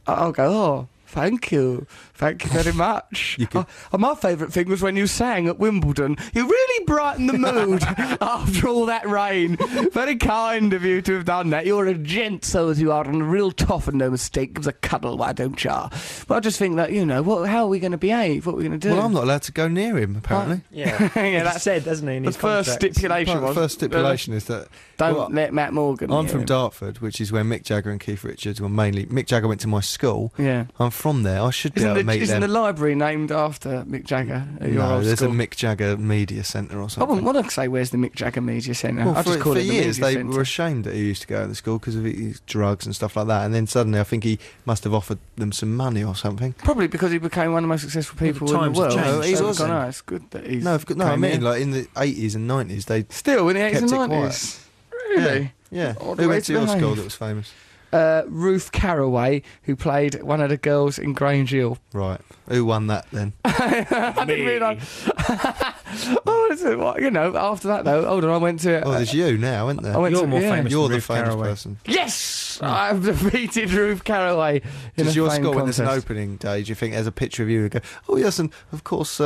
I'll go, oh, thank you very much. You could- My favourite thing was when you sang at Wimbledon. You really brightened the mood after all that rain. Very kind of you to have done that. You're a gent, so as you are, and real tough and no mistake. Gives a cuddle, why don't ya? But I just think that, how are we going to behave? What are we going to do? Well, I'm not allowed to go near him. Apparently, Yeah, Yeah, that's said, doesn't he? In the his first contract? stipulation the was. first stipulation is that Don't well, let Matt Morgan. I'm near from him. Dartford, which is where Mick Jagger and Keith Richards were mainly. Mick Jagger went to my school. Yeah. I'm from there. I should be able to meet Isn't the them. library named after Mick Jagger at your No, old there's school? a Mick Jagger Media Centre or I something. wouldn't want to say where's the Mick Jagger Media Centre. Well, I'll just call for it the years Media they Centre. were ashamed that he used to go to the school because of his drugs and stuff like that. And then suddenly I think he must have offered them some money or something. Probably because he became one of the most successful people in times the have world. changed, He so was hasn't he? nice. Good that he's. No, I came mean here. like in the 80s and 90s they Still in the 80s kept and it 90s. Really? Yeah. All the Who way went to to your behave. school that was famous? Ruth Carraway, who played one of the girls in Grange Hill. Right. Who won that then? I didn't realise. Oh, is it, what, after that though, hold on, I went to. Oh, there's you now, isn't there? I went You're to, more yeah. famous You're than the Ruth famous Carraway. person. Yes! I've defeated Ruth Carraway in Does a your fame school, when there's an contest. opening day, do you think there's a picture of you and go, oh yes, and of course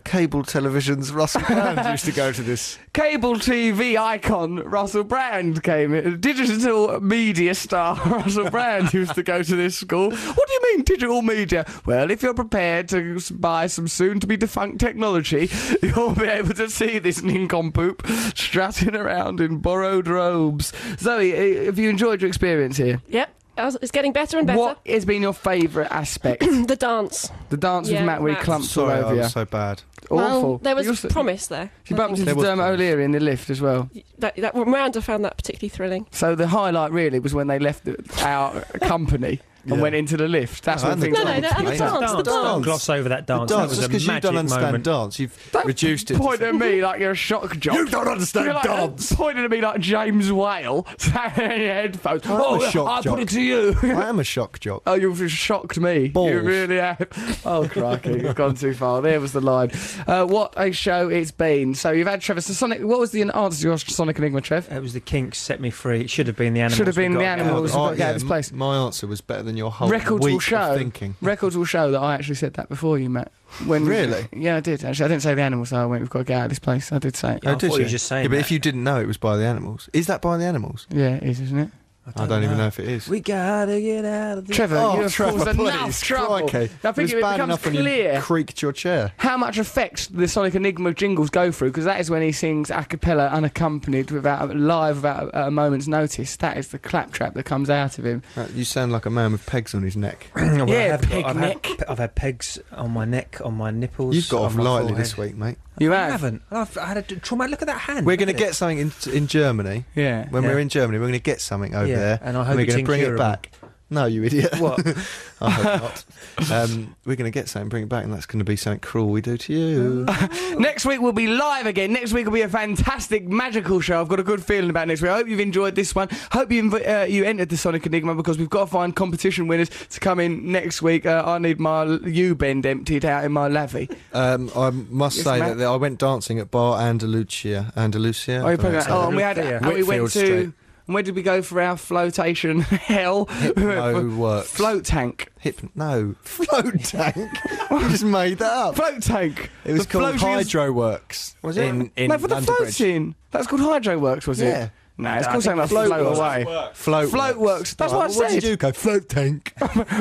cable television's Russell Brand used to go to this. Cable TV icon Russell Brand came in. Digital media star Russell Brand used to go to this school. What do you mean, digital media? Well, if you're prepared to buy some soon-to-be defunct technology, you'll be able to see this nincompoop strutting around in borrowed robes. Zoe, have you enjoyed your experience here? Yep. It's getting better and better. What has been your favourite aspect? The dance. The dance with Yeah, Matt where he Matt. clumps all Sorry, I over you. was so bad. Awful. Well, there was You also- promise there. You bumped into There was Dermot promise. O'Leary in the lift as well. Miranda found that particularly thrilling. So the highlight really was when they left our company and Yeah. went into the lift. That's No, when and the things No, no, went no, and the Mate, dance, the Don't dance. gloss over that dance. The That dance, was just a because you magic don't understand moment. dance, you've Don't reduced it. to point at me like you're a shock jock. You don't understand You're like, dance. Pointing at me like James Whale, saying in your headphones. I'm Oh, a shock I jock. put it to you. I am a shock jock. Oh, you've shocked me. You Balls. really have. Oh, crikey, you've gone too far. There was the line. What a show it's been. So you've had Trevor. So Sonic, what was the answer to your Sonic Enigma, Trev? It was the Kinks set me free. It should have been the Animals. Should have been We the got Animals. out. We've got to get out of this place. My answer was better than your whole Records week will show. of thinking. Records will show that I actually said that before you, Matt. Really? Yeah, I did. Actually, I didn't say the Animals. Though. I went. We've got to get out of this place. I did say it. I did thought you were just saying Yeah, but that. if you didn't know it was by the Animals, is that by the Animals? Yeah, it is, isn't it? I don't even know if it is. We gotta get out of this. Trevor, Oh, you have Trevor, caused enough please, trouble. crikey. I think it it was bad becomes enough when clear you creaked your chair. how much effect the Sonic Enigma jingles go through, because that is when he sings a cappella, unaccompanied, without a moment's notice. That is the claptrap that comes out of him. You sound like a man with pegs on his neck. Well, Yeah, peg neck. I've had pegs on my neck, on my nipples. You've got on off my lightly forehead. this week, mate. You I have? haven't. I had a trauma. Look at that hand. We're going to Look at get something in Germany. Yeah. When Yeah. we're in Germany, we're going to get something over Yeah, there. and I hope we're it's going to bring it incurable. back. No, you idiot. What? I hope not. We're going to get something, bring it back, and that's going to be something cruel we do to you. Next week we'll be live again. Next week will be a fantastic, magical show. I've got a good feeling about next week. I hope you've enjoyed this one. Hope you entered the Sonic Enigma, because we've got to find competition winners to come in next week. I need my U-bend emptied out in my lavvy. I must Yes, say Matt? that I went dancing at Bar Andalusia. Andalusia? Oh, I don't know how to say and we that. had. And we went Whitfield to. Street. And where did we go for our flotation hell? No works. Float tank. No. Float tank? You just made that up. Float tank. It was The called floating- Hydro Works. Was it? In no, for the London Bridge. floating. That's called Hydro Works, was Yeah. it? Nah, it's called something like float away. Float works. That's what I said. What did you go? Float tank.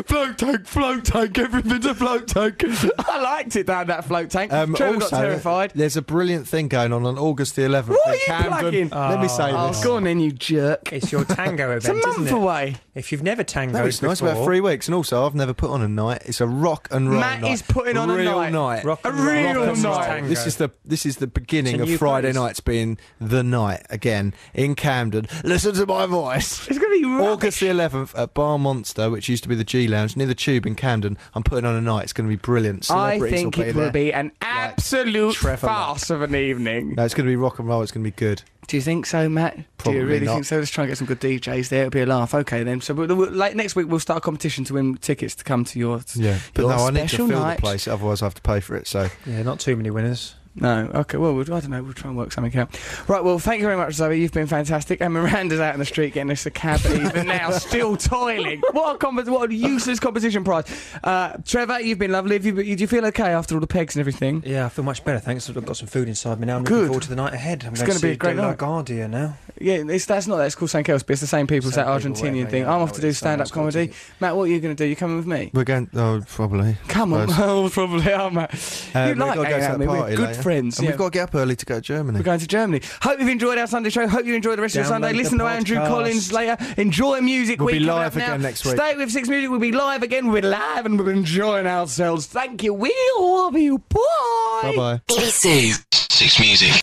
Float tank, everything's a float tank. I liked it down that float tank. Trevor got terrified. There's a brilliant thing going on August the 11th. What in are you Camden. plugging? Let me say this. Go on then, you jerk. It's your tango event, It's a month isn't it? away. If you've never tangoed No, it's nice. before, About 3 weeks, and also I've never put on a night. It's a rock and roll Matt night. is putting on a real night. Rock A and roll. real Rock and roll night. tango. This is the beginning It's a of new Friday place. nights being the night again in Camden. Listen to my voice. It's going to be rubbish. August the 11th at Bar Monster, which used to be the G Lounge near the Tube in Camden. I'm putting on a night. It's going to be brilliant. I Celebrities think will it be will there. be an absolute Trevor farce of an evening. No, it's going to be rock and roll. It's going to be good. Do you think so, Matt? Probably Do you really not. think so? Let's try and get some good DJs there. It'll be a laugh. Okay, then. So like next week, we'll start a competition to win tickets to come to your But your no, I need to special fill night. the place. Otherwise, I have to pay for it. So Yeah, not too many winners. No, okay, well, I don't know, we'll try and work something out. Right, well, thank you very much, Zoe, you've been fantastic, and Miranda's out in the street getting us a cab, even now, still toiling. What a useless competition prize. Trevor, you've been lovely, do you feel okay after all the pegs and everything? Yeah, I feel much better, thanks. I've got some food inside me now. I'm Good. looking forward to the night ahead. It's gonna be a great night. LaGuardia now. Yeah, that's called something else, but it's the same people as that Same people, Argentinian whatever, thing. yeah, I'm I off know to do it's someone stand-up else got comedy. tickets. Matt, what are you going to do? You coming with me? we're going. Oh, probably. Come on, Suppose. oh, probably are, Matt. You We've like got to hanging go out to with that me, we're party good later. friends. And yeah. we've got to get up early to go to Germany. We're going to Germany. Hope you've enjoyed our Sunday show. Hope you enjoy the rest of your Sunday. Download Listen the to Andrew podcast. Collins later. Enjoy Music We'll Week. be coming live up now. again next week. Stay with 6 Music. We'll be live again. We're live and we're enjoying ourselves. Thank you. We love you. Bye. Bye bye. Save 6 Music.